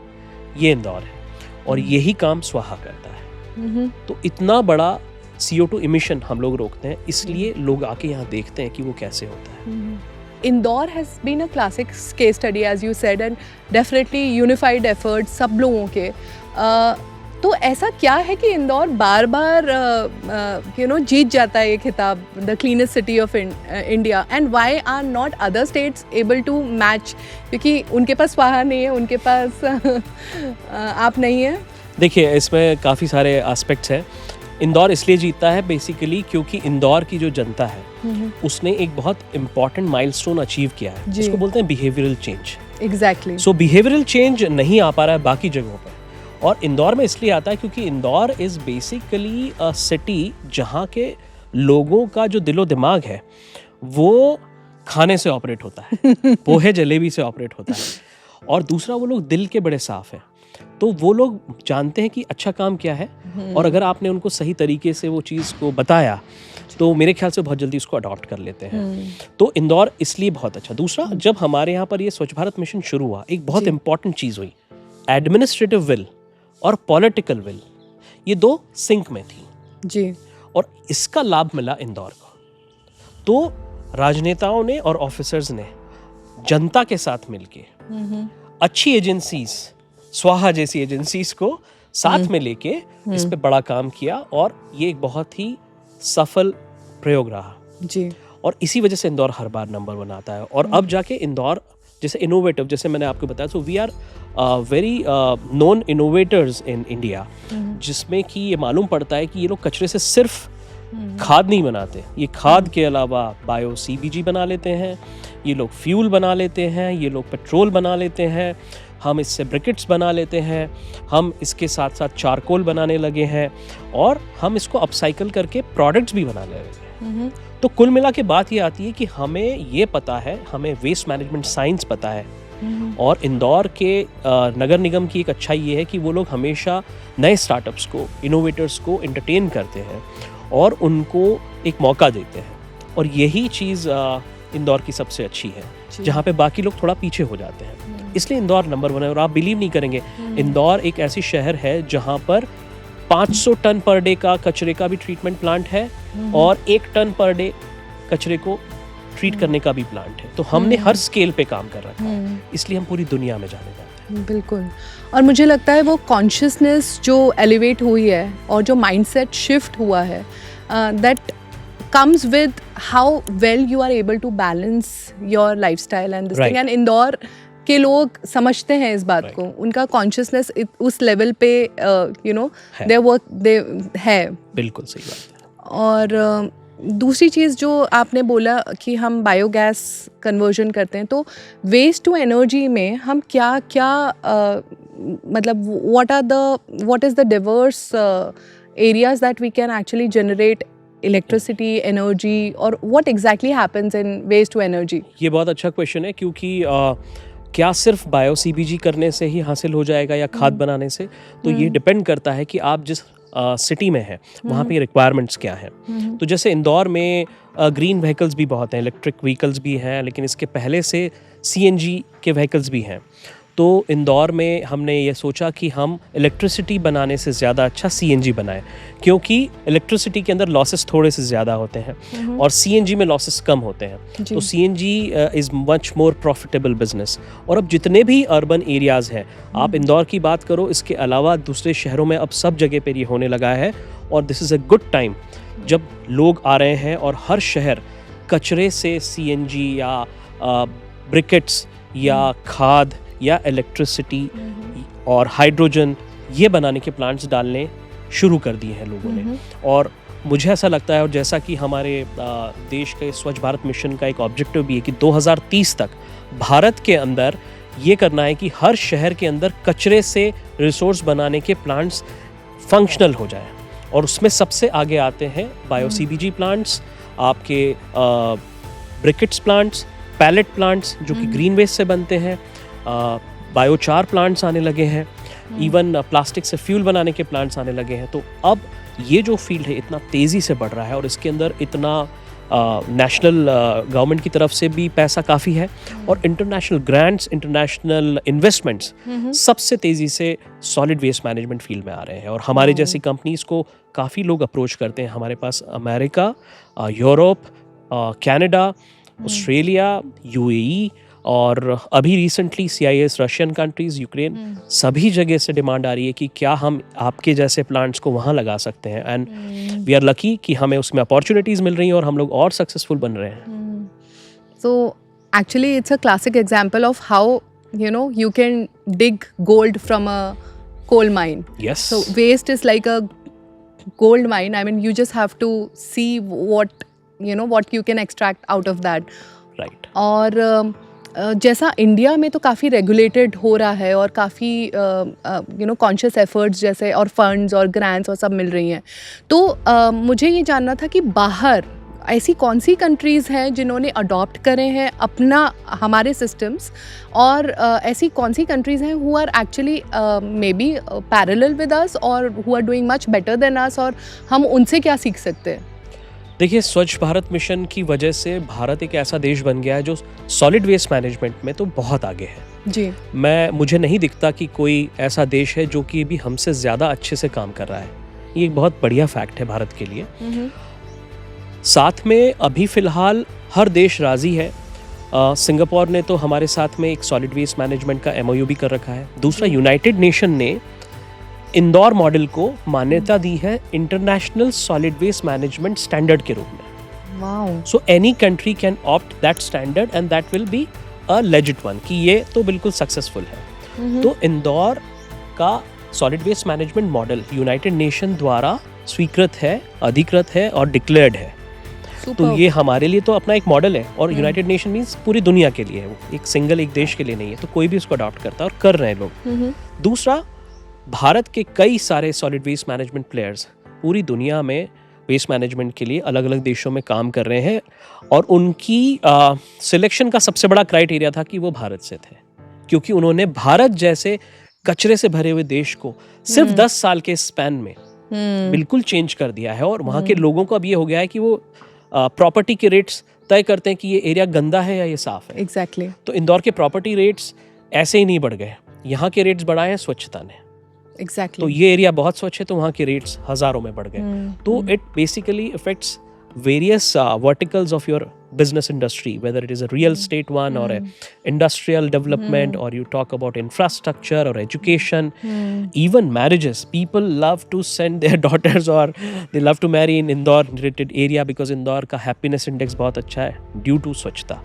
ये इंदौर है और यही काम स्वाहा करता है। तो इतना बड़ा CO2 इमिशन हम लोग रोकते हैं, इसलिए लोग आके यहाँ देखते हैं कि वो कैसे होता है। Indore has been a classic case study as you said, and definitely unified effort सब लोगों के। तो ऐसा क्या है कि इंदौर बार बार जीत जाता है ये खिताब, the cleanest city of India, and why are not other states able to match? क्योंकि उनके पास स्वाहा नहीं है, उनके पास आप नहीं है। देखिए, इसमें काफ़ी सारे एस्पेक्ट्स हैं। इंदौर इसलिए जीतता है बेसिकली क्योंकि इंदौर की जो जनता है उसने एक बहुत इम्पॉर्टेंट माइलस्टोन अचीव किया है, जिसको बोलते हैं बिहेवियरल चेंज। एग्जैक्टली। सो बिहेवियरल चेंज नहीं आ पा रहा है बाकी जगहों पर, और इंदौर में इसलिए आता है क्योंकि Indore is basically a city जहाँ के लोगों का जो दिलो दिमाग है वो खाने से ऑपरेट होता है, पोहे जलेबी से ऑपरेट होता है। और दूसरा, वो लोग दिल के बड़े साफ हैं, तो वो लोग जानते हैं कि अच्छा काम क्या है, और अगर आपने उनको सही तरीके से वो चीज़ को बताया तो मेरे ख्याल से बहुत जल्दी उसको अडॉप्ट कर लेते हैं। तो इंदौर इसलिए बहुत अच्छा। दूसरा, जब हमारे यहाँ पर ये स्वच्छ भारत मिशन शुरू हुआ, एक बहुत इंपॉर्टेंट चीज़ हुई, एडमिनिस्ट्रेटिव विल और पॉलिटिकल विल, ये दो सिंक में थी जी, और इसका लाभ मिला इंदौर को। तो राजनेताओं ने और ऑफिसर्स ने जनता के साथ मिलके अच्छी एजेंसीज, स्वाहा जैसी एजेंसीज को साथ में लेके इस पे बड़ा काम किया, और ये एक बहुत ही सफल प्रयोग रहा जी। और इसी वजह से इंदौर हर बार नंबर 1 आता है। और अब जाके इंदौर जैसे इनोवेटिव, जैसे मैंने आपको बताया, so we are very known innovators in India, जिसमें कि ये मालूम पड़ता है कि ये लोग कचरे से सिर्फ खाद नहीं बनाते, ये खाद के अलावा बायो CBG बना लेते हैं, ये लोग फ्यूल बना लेते हैं, ये लोग पेट्रोल बना लेते हैं, हम इससे ब्रिकेट्स बना लेते हैं, हम इसके साथ साथ चारकोल बनाने लगे हैं, और हम इसको अपसाइकल करके प्रोडक्ट्स भी बनाने लगे हैं। तो कुल मिला के बात ये आती है कि हमें ये पता है, हमें वेस्ट मैनेजमेंट साइंस पता है, और इंदौर के नगर निगम की एक अच्छाई ये है कि वो लोग हमेशा नए स्टार्टअप्स को, इनोवेटर्स को एंटरटेन करते हैं और उनको एक मौका देते हैं, और यही चीज़ इंदौर की सबसे अच्छी है, जहाँ पे बाकी लोग थोड़ा पीछे हो जाते हैं। इसलिए इंदौर नंबर 1 है। और आप बिलीव नहीं करेंगे, इंदौर एक ऐसी शहर है जहाँ पर 500 टन पर डे का कचरे का भी ट्रीटमेंट प्लांट है, और 1 टन पर डे कचरे को ट्रीट करने का भी प्लांट है। तो हमने हर स्केल पे काम कर रखा है, इसलिए हम पूरी दुनिया में जाने जाते हैं। बिल्कुल। और मुझे लगता है वो कॉन्शियसनेस जो एलिवेट हुई है और जो माइंडसेट शिफ्ट हुआ है, that comes with how well you are able to balance your lifestyle and this thing, and Indore के लोग समझते हैं इस बात को, उनका कॉन्शियसनेस उस लेवल पे their work they है। बिल्कुल सही बात है। और दूसरी चीज़ जो आपने बोला कि हम बायोगैस कन्वर्जन करते हैं, तो वेस्ट टू एनर्जी में हम क्या क्या मतलब what is the diverse areas that we can actually generate electricity, energy, or what exactly happens in waste to energy? ये बहुत अच्छा क्वेश्चन है, क्योंकि क्या सिर्फ बायो CBG करने से ही हासिल हो जाएगा या खाद बनाने से? तो ये डिपेंड करता है कि आप जिस सिटी में है वहाँ पे रिक्वायरमेंट्स क्या हैं। तो जैसे इंदौर में ग्रीन व्हीकल्स भी बहुत हैं, इलेक्ट्रिक व्हीकल्स भी हैं, लेकिन इसके पहले से CNG के व्हीकल्स भी हैं। तो इंदौर में हमने ये सोचा कि हम इलेक्ट्रिसिटी बनाने से ज़्यादा अच्छा CNG बनाएं, क्योंकि इलेक्ट्रिसिटी के अंदर लॉसेस थोड़े से ज़्यादा होते हैं और CNG में लॉसेस कम होते हैं। तो CNG is much more profitable business. और अब जितने भी अर्बन एरियाज़ हैं, आप इंदौर की बात करो, इसके अलावा दूसरे शहरों में अब सब जगह पर ये होने लगा है। और this is a good time जब लोग आ रहे हैं और हर शहर कचरे से CNG या ब्रिकेट्स या खाद या इलेक्ट्रिसिटी और हाइड्रोजन ये बनाने के प्लांट्स डालने शुरू कर दिए हैं लोगों ने। और मुझे ऐसा लगता है, और जैसा कि हमारे देश के स्वच्छ भारत मिशन का एक ऑब्जेक्टिव भी है कि 2030 तक भारत के अंदर ये करना है कि हर शहर के अंदर कचरे से रिसोर्स बनाने के प्लांट्स फंक्शनल हो जाए। और उसमें सबसे आगे आते हैं बायो CBG प्लांट्स, आपके ब्रिकेट्स प्लांट्स, पैलेट प्लांट्स जो कि ग्रीन वेस्ट से बनते हैं, बायोचार प्लांट्स आने लगे हैं, इवन प्लास्टिक से फ्यूल बनाने के प्लांट्स आने लगे हैं। तो अब ये जो फील्ड है इतना तेज़ी से बढ़ रहा है और इसके अंदर इतना नेशनल गवर्नमेंट की तरफ से भी पैसा काफ़ी है और इंटरनेशनल ग्रांट्स, इंटरनेशनल इन्वेस्टमेंट्स सबसे तेज़ी से सॉलिड वेस्ट मैनेजमेंट फील्ड में आ रहे हैं। और हमारे जैसी कंपनीज को काफ़ी लोग अप्रोच करते हैं। हमारे पास America, Europe, Canada, Australia, UAE और अभी recently CIS, Russian countries, Ukraine, सभी जगह से डिमांड आ रही है कि क्या हम आपके जैसे प्लांट्स को वहाँ लगा सकते हैं। एंड वी आर लकी कि हमें उसमें अपॉर्चुनिटीज़ मिल रही हैं और हम लोग और सक्सेसफुल बन रहे हैं। So actually it's a classic example of how you can dig gold from a coal mine. Yes. So waste is like a gold mine. I mean, you just have to see what you can extract out of that. Right. और जैसा India में तो काफ़ी regulated हो रहा है और काफ़ी कॉन्शियस एफर्ट्स जैसे और फंड्स और ग्रांट्स और सब मिल रही हैं, तो मुझे ये जानना था कि बाहर ऐसी कौन सी कंट्रीज़ हैं जिन्होंने अडॉप्ट करे हैं अपना हमारे सिस्टम्स, और ऐसी कौन सी कंट्रीज़ हैं who are actually may be parallel with us और who are doing much better than us, और हम उनसे क्या सीख सकते हैं? देखिए, स्वच्छ भारत मिशन की वजह से भारत एक ऐसा देश बन गया है जो सॉलिड वेस्ट मैनेजमेंट में तो बहुत आगे है जी। मुझे नहीं दिखता कि कोई ऐसा देश है जो कि भी हमसे ज़्यादा अच्छे से काम कर रहा है। ये एक बहुत बढ़िया फैक्ट है भारत के लिए। साथ में अभी फ़िलहाल हर देश राज़ी है। सिंगापुर ने तो हमारे साथ में एक सॉलिड वेस्ट मैनेजमेंट का MOU भी कर रखा है। दूसरा, यूनाइटेड नेशन ने इंदौर मॉडल को मान्यता दी है international solid waste management standard के रूप में। Wow. So any country can opt that standard and that will be a legit one, कि ये तो बिल्कुल सक्सेसफुल है। तो इंदौर का solid waste management model United Nation द्वारा स्वीकृत है, अधिकृत है और डिक्लेयर्ड है। तो ये हमारे लिए तो अपना एक मॉडल है और यूनाइटेड नेशन मीन्स पूरी दुनिया के लिए है, वो एक सिंगल एक देश के लिए नहीं है। तो कोई भी उसको अडॉप्ट करता है और कर रहे हैं लोग। दूसरा, भारत के कई सारे सॉलिड वेस्ट मैनेजमेंट प्लेयर्स पूरी दुनिया में वेस्ट मैनेजमेंट के लिए अलग अलग देशों में काम कर रहे हैं और उनकी सिलेक्शन का सबसे बड़ा क्राइटेरिया था कि वो भारत से थे, क्योंकि उन्होंने भारत जैसे कचरे से भरे हुए देश को सिर्फ 10 साल के स्पैन में बिल्कुल चेंज कर दिया है। और वहाँ के लोगों को अब ये हो गया है कि वो प्रॉपर्टी के रेट्स तय करते हैं कि ये एरिया गंदा है या ये साफ है। एग्जैक्टली। तो इंदौर के प्रॉपर्टी रेट्स ऐसे ही नहीं बढ़ गए, यहाँ के रेट्स बढ़ाए हैं स्वच्छता ने। Exactly. तो ये एरिया बहुत स्वच्छ है तो वहाँ के रेट्स हज़ारों में बढ़ गए। तो it basically affects various verticals of your business industry, whether it is a real estate one or a industrial development, or you talk about infrastructure or education, even marriages. People love to send their daughters or they love to marry in Indore related area because Indore का happiness index बहुत अच्छा है due to स्वच्छता।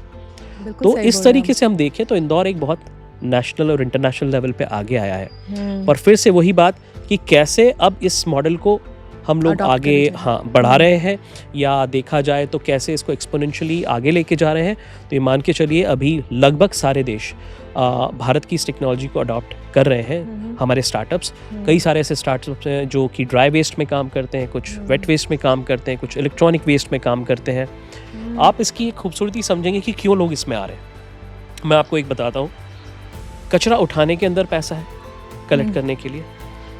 तो इस तरीके से हम देखें तो इंदौर एक बहुत नेशनल और इंटरनेशनल लेवल पे आगे आया है। पर फिर से वही बात कि कैसे अब इस मॉडल को हम लोग आगे बढ़ा रहे हैं, या देखा जाए तो कैसे इसको एक्सपोनेंशियली आगे लेके जा रहे हैं। तो ये मान के चलिए अभी लगभग सारे देश भारत की इस टेक्नोलॉजी को अडॉप्ट कर रहे हैं। हमारे स्टार्टअप्स, कई सारे ऐसे स्टार्टअप्स हैं जो कि ड्राई वेस्ट में काम करते हैं, कुछ वेट वेस्ट में काम करते हैं, कुछ इलेक्ट्रॉनिक वेस्ट में काम करते हैं। आप इसकी खूबसूरती समझेंगे कि क्यों लोग इसमें आ रहे हैं। मैं आपको एक बताता हूँ। कचरा उठाने के अंदर पैसा है, कलेक्ट करने के लिए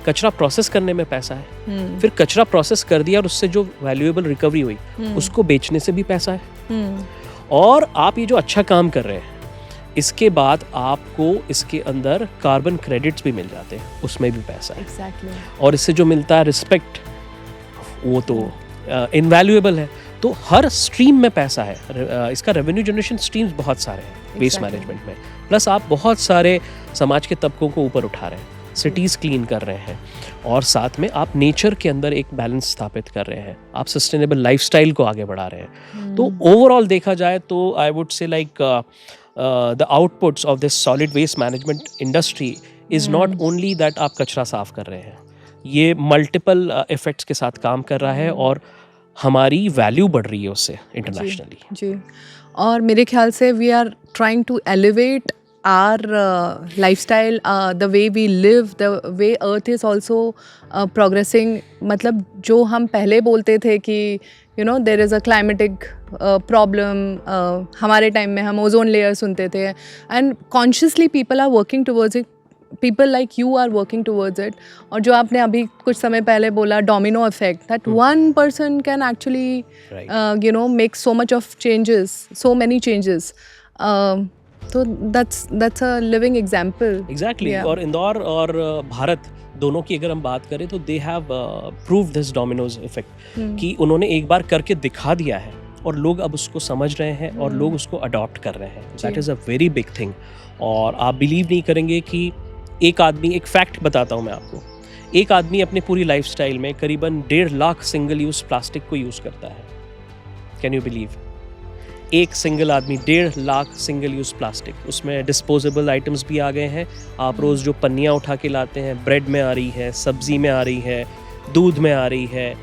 कचरा प्रोसेस करने में पैसा है, फिर कचरा प्रोसेस कर दिया और उससे जो वैल्यूएबल रिकवरी हुई उसको बेचने से भी पैसा है। और आप ये जो अच्छा काम कर रहे हैं इसके बाद आपको इसके अंदर कार्बन क्रेडिट्स भी मिल जाते हैं, उसमें भी पैसा है। Exactly. और इससे जो मिलता है रिस्पेक्ट, वो तो इनवैल्यूएबल है। तो हर स्ट्रीम में पैसा है। इसका रेवेन्यू जनरेशन स्ट्रीम्स बहुत सारे हैं वेस्ट मैनेजमेंट में। प्लस आप बहुत सारे समाज के तबकों को ऊपर उठा रहे हैं, सिटीज़ क्लीन कर रहे हैं, और साथ में आप नेचर के अंदर एक बैलेंस स्थापित कर रहे हैं, आप सस्टेनेबल लाइफस्टाइल को आगे बढ़ा रहे हैं। तो ओवरऑल देखा जाए तो I would say like the outputs of this solid waste management industry is not only that आप कचरा साफ कर रहे हैं, ये मल्टीपल इफेक्ट्स के साथ काम कर रहा है और हमारी वैल्यू बढ़ रही है उससे इंटरनेशनली। जी। और मेरे ख्याल से we are trying to elevate our lifestyle, the way we live, the way earth is also progressing, मतलब जो हम पहले बोलते थे कि there is a climatic problem, हमारे टाइम में हम ओजोन लेयर सुनते थे, and consciously people are working towards it. People like you are working towards it. और जो आपने अभी कुछ समय पहले बोला domino effect, that one person can actually make so much of changes, so many changes. So that's a living example. Exactly. Yeah. और इंदौर और भारत दोनों की अगर हम बात करें तो they have proved this Domino's effect कि उन्होंने एक बार करके दिखा दिया है और लोग अब उसको समझ रहे हैं और लोग उसको अडॉप्ट कर रहे हैं. That is a very big thing. और आप बिलीव नहीं करेंगे कि एक आदमी, एक फैक्ट बताता हूँ मैं आपको, एक आदमी अपने पूरी लाइफस्टाइल में करीबन 1.5 लाख सिंगल यूज़ प्लास्टिक को यूज़ करता है. Can you believe? एक सिंगल आदमी 1.5 लाख सिंगल यूज़ प्लास्टिक. उसमें डिस्पोजेबल आइटम्स भी आ गए हैं. आप रोज़ जो पन्नियाँ उठा के लाते हैं, ब्रेड में आ रही है, सब्ज़ी में आ रही है, दूध में आ रही है,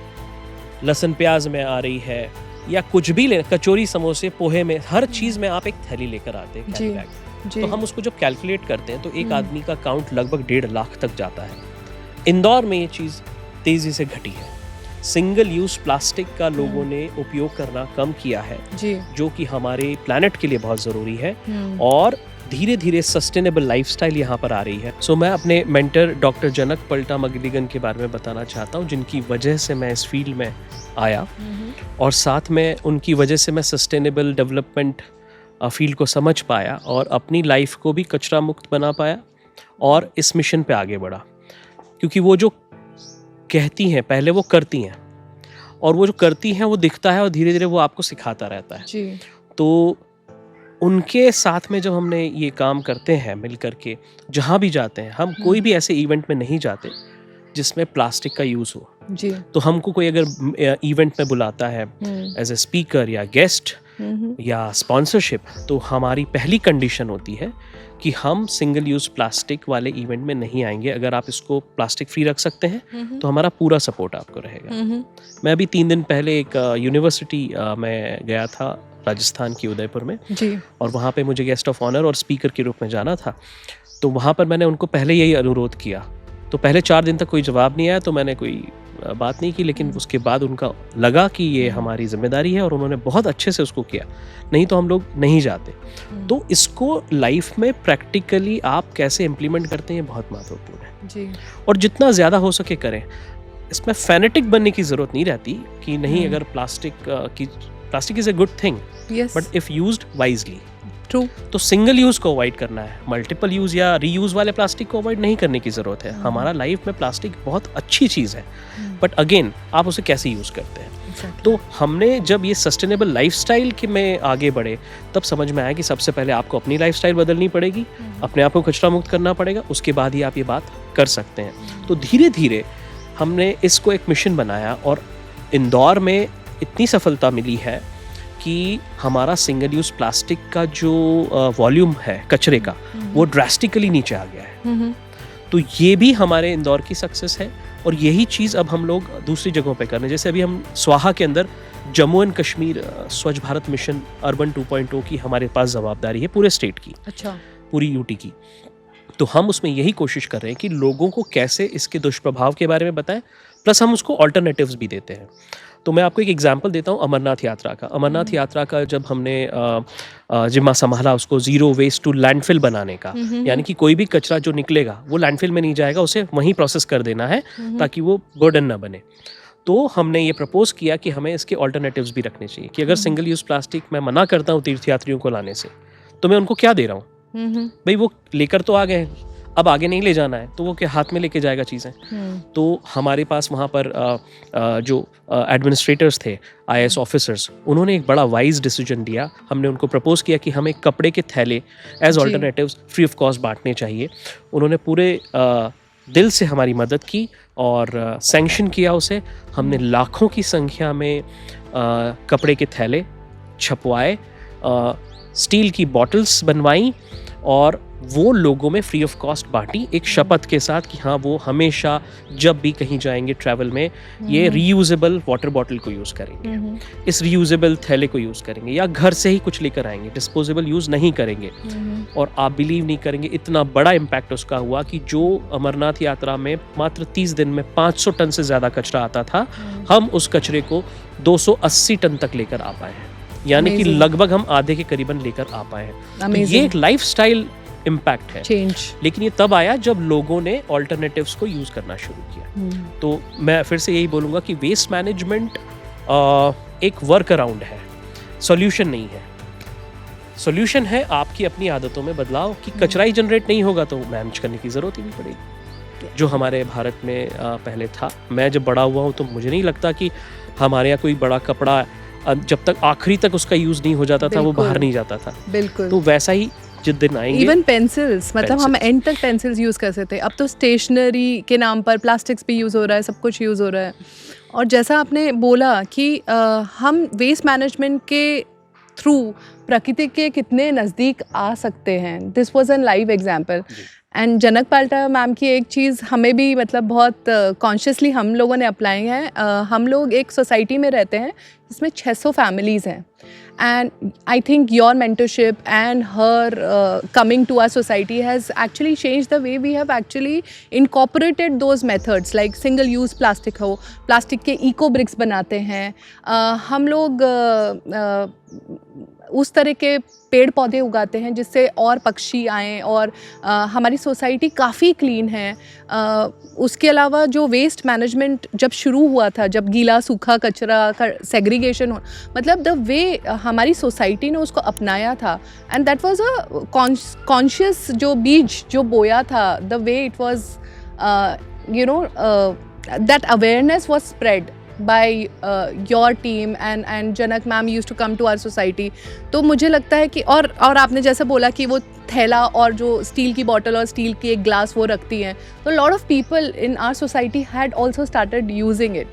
लहसुन प्याज में आ रही है, या कुछ भी ले, कचौरी समोसे पोहे में, हर चीज़ में आप एक थैली लेकर आते हैं, कैरी बैग. तो हम उसको जब कैलकुलेट करते हैं तो एक आदमी का काउंट लगभग 1.5 लाख तक जाता है. इंदौर में ये चीज़ तेज़ी से घटी है. सिंगल यूज़ प्लास्टिक का लोगों ने उपयोग करना कम किया है जी, जो कि हमारे प्लैनेट के लिए बहुत ज़रूरी है. और धीरे धीरे सस्टेनेबल लाइफस्टाइल यहाँ पर आ रही है. सो मैं अपने मेंटर डॉक्टर जनक पलटा मगलिगन के बारे में बताना चाहता हूँ, जिनकी वजह से मैं इस फील्ड में आया और साथ में उनकी वजह से मैं सस्टेनेबल डेवलपमेंट फील्ड को समझ पाया और अपनी लाइफ को भी कचरा मुक्त बना पाया और इस मिशन पे आगे बढ़ा. क्योंकि वो जो कहती हैं पहले वो करती हैं, और वो जो करती हैं वो दिखता है और धीरे धीरे वो आपको सिखाता रहता है जी. तो उनके साथ में जब हमने ये काम करते हैं मिल करके, जहाँ भी जाते हैं, हम कोई भी ऐसे इवेंट में नहीं जाते जिसमें प्लास्टिक का यूज़ हो जी. तो हमको कोई अगर इवेंट में बुलाता है एज ए स्पीकर या गेस्ट या स्पॉन्सरशिप, तो हमारी पहली कंडीशन होती है कि हम सिंगल यूज़ प्लास्टिक वाले इवेंट में नहीं आएंगे. अगर आप इसको प्लास्टिक फ्री रख सकते हैं तो हमारा पूरा सपोर्ट आपको रहेगा. मैं अभी 3 दिन पहले एक यूनिवर्सिटी में गया था, राजस्थान की उदयपुर में जी. और वहाँ पे मुझे गेस्ट ऑफ ऑनर और स्पीकर के रूप में जाना था. तो वहाँ पर मैंने उनको पहले यही अनुरोध किया. तो पहले 4 दिन तक कोई जवाब नहीं आया, तो मैंने कोई बात नहीं की, लेकिन उसके बाद उनका लगा कि ये हमारी जिम्मेदारी है और उन्होंने बहुत अच्छे से उसको किया. नहीं तो हम लोग नहीं जाते. तो इसको लाइफ में प्रैक्टिकली आप कैसे इम्प्लीमेंट करते हैं, ये बहुत महत्वपूर्ण है जी. और जितना ज़्यादा हो सके करें. इसमें फैनेटिक बनने की ज़रूरत नहीं रहती कि नहीं, अगर plastic is a good thing, but if used wisely. True. तो सिंगल यूज़ को अवॉइड करना है, मल्टीपल यूज़ या रीयूज़ वाले प्लास्टिक को अवॉइड नहीं करने की ज़रूरत है. हमारा लाइफ में प्लास्टिक बहुत अच्छी चीज़ है, बट अगेन आप उसे कैसे यूज़ करते हैं. तो हमने जब ये सस्टेनेबल लाइफस्टाइल के में आगे बढ़े, तब समझ में आया कि सबसे पहले आपको अपनी लाइफस्टाइल बदलनी पड़ेगी, अपने आप को कचरा मुक्त करना पड़ेगा, उसके बाद ही आप ये बात कर सकते हैं. तो धीरे धीरे हमने इसको एक मिशन बनाया और इंदौर में इतनी सफलता मिली है कि हमारा सिंगल यूज़ प्लास्टिक का जो वॉल्यूम है कचरे का, वो ड्रास्टिकली नीचे आ गया है. तो ये भी हमारे इंदौर की सक्सेस है. और यही चीज़ अब हम लोग दूसरी जगहों पे कर रहे हैं. जैसे अभी हम स्वाहा के अंदर जम्मू एंड कश्मीर स्वच्छ भारत मिशन अर्बन 2.0 की हमारे पास जवाबदारी है पूरे स्टेट की. अच्छा. पूरी यूटी की. तो हम उसमें यही कोशिश कर रहे हैं कि लोगों को कैसे इसके दुष्प्रभाव के बारे में बताएं, प्लस हम उसको ऑल्टरनेटिव्स भी देते हैं. तो मैं आपको एक एग्जांपल देता हूँ अमरनाथ यात्रा का. अमरनाथ यात्रा का जब हमने जिम्मा संभाला उसको ज़ीरो वेस्ट टू लैंडफिल बनाने का, यानी कि कोई भी कचरा जो निकलेगा वो लैंडफिल में नहीं जाएगा, उसे वहीं प्रोसेस कर देना है ताकि वो बर्डन ना बने. तो हमने ये प्रपोज़ किया कि हमें इसके ऑल्टरनेटिव्स भी रखने चाहिए. कि अगर सिंगल यूज़ प्लास्टिक मैं मना करता हूँ तीर्थयात्रियों को लाने से, तो मैं उनको क्या दे रहा हूँ? भाई वो लेकर तो आ गए, अब आगे नहीं ले जाना है, तो वो क्या हाथ में लेके जाएगा चीज़ें. तो हमारे पास वहाँ पर जो एडमिनिस्ट्रेटर्स थे, IAS ऑफिसर्स, उन्होंने एक बड़ा वाइज डिसीजन लिया. हमने उनको प्रपोज़ किया कि हमें कपड़े के थैले as alternatives free of cost बांटने चाहिए. उन्होंने पूरे दिल से हमारी मदद की और सैंक्शन किया उसे. हमने लाखों की संख्या में कपड़े के थैले छपवाए, स्टील की बॉटल्स बनवाई और वो लोगों में फ्री ऑफ कॉस्ट बांटी, एक शपथ के साथ कि हाँ वो हमेशा जब भी कहीं जाएंगे ट्रैवल में ये रीयूजेबल वाटर बॉटल को यूज़ करेंगे, इस रीयूजेबल थैले को यूज़ करेंगे, या घर से ही कुछ लेकर आएंगे, डिस्पोजेबल यूज़ नहीं करेंगे। और आप बिलीव नहीं करेंगे इतना बड़ा इम्पैक्ट उसका हुआ कि जो अमरनाथ यात्रा में मात्र 30 दिन में 500 टन से ज़्यादा कचरा आता था, हम उस कचरे को 280 टन तक लेकर आ पाए हैं, यानी कि लगभग हम आधे के करीबन लेकर आ पाए हैं। तो ये एक लाइफस्टाइल इम्पैक्ट है चेंज, लेकिन ये तब आया जब लोगों ने ऑल्टरनेटिव्स को यूज करना शुरू किया। तो मैं फिर से यही बोलूँगा कि वेस्ट मैनेजमेंट एक वर्क अराउंड है, सॉल्यूशन नहीं है। सॉल्यूशन है आपकी अपनी आदतों में बदलाव, कि कचरा ही जनरेट नहीं होगा तो मैनेज करने की ज़रूरत ही नहीं पड़ेगी, जो हमारे भारत में पहले था। मैं जब बड़ा हुआ हूँ तो मुझे नहीं लगता कि हमारे यहाँ कोई बड़ा कपड़ा जब तक आखिरी तक उसका यूज़ नहीं हो जाता था वो बाहर नहीं जाता था। बिल्कुल। तो वैसा ही जिस दिन आएंगे, इवन पेंसिल्स, मतलब हम एंड तक पेंसिल्स यूज़ कर सकते हैं। अब तो स्टेशनरी के नाम पर प्लास्टिक्स भी यूज़ हो रहा है, सब कुछ यूज़ हो रहा है। और जैसा आपने बोला कि हम वेस्ट मैनेजमेंट के थ्रू प्रकृति के कितने नज़दीक आ सकते हैं, this was an live example. And Janak Palta ma'am की एक चीज़ हमें भी मतलब बहुत कॉन्शियसली हम लोगों ने अप्लाई है। हम लोग एक सोसाइटी में रहते हैं जिसमें 600 फैमिलीज़ हैं, and I think your mentorship and her coming to our society has actually changed the way we have actually incorporated those methods, like single use plastic हो, प्लास्टिक के eco bricks बनाते हैं, हम लोग उस तरह के पेड़ पौधे उगाते हैं जिससे और पक्षी आएँ, और हमारी सोसाइटी काफ़ी क्लीन है। उसके अलावा जो वेस्ट मैनेजमेंट जब शुरू हुआ था, जब गीला सूखा कचरा का सेग्रीगेशन हो, मतलब द वे हमारी सोसाइटी ने उसको अपनाया था, and that was a conscious जो बीज जो बोया था, the way it was you know that awareness was spread by your team and Janak ma'am used to come to our society। तो मुझे लगता है कि और आपने जैसे बोला कि वो थैला और जो स्टील की बॉटल और स्टील की एक ग्लास वो रखती हैं, तो lot of people in our society had also started using it.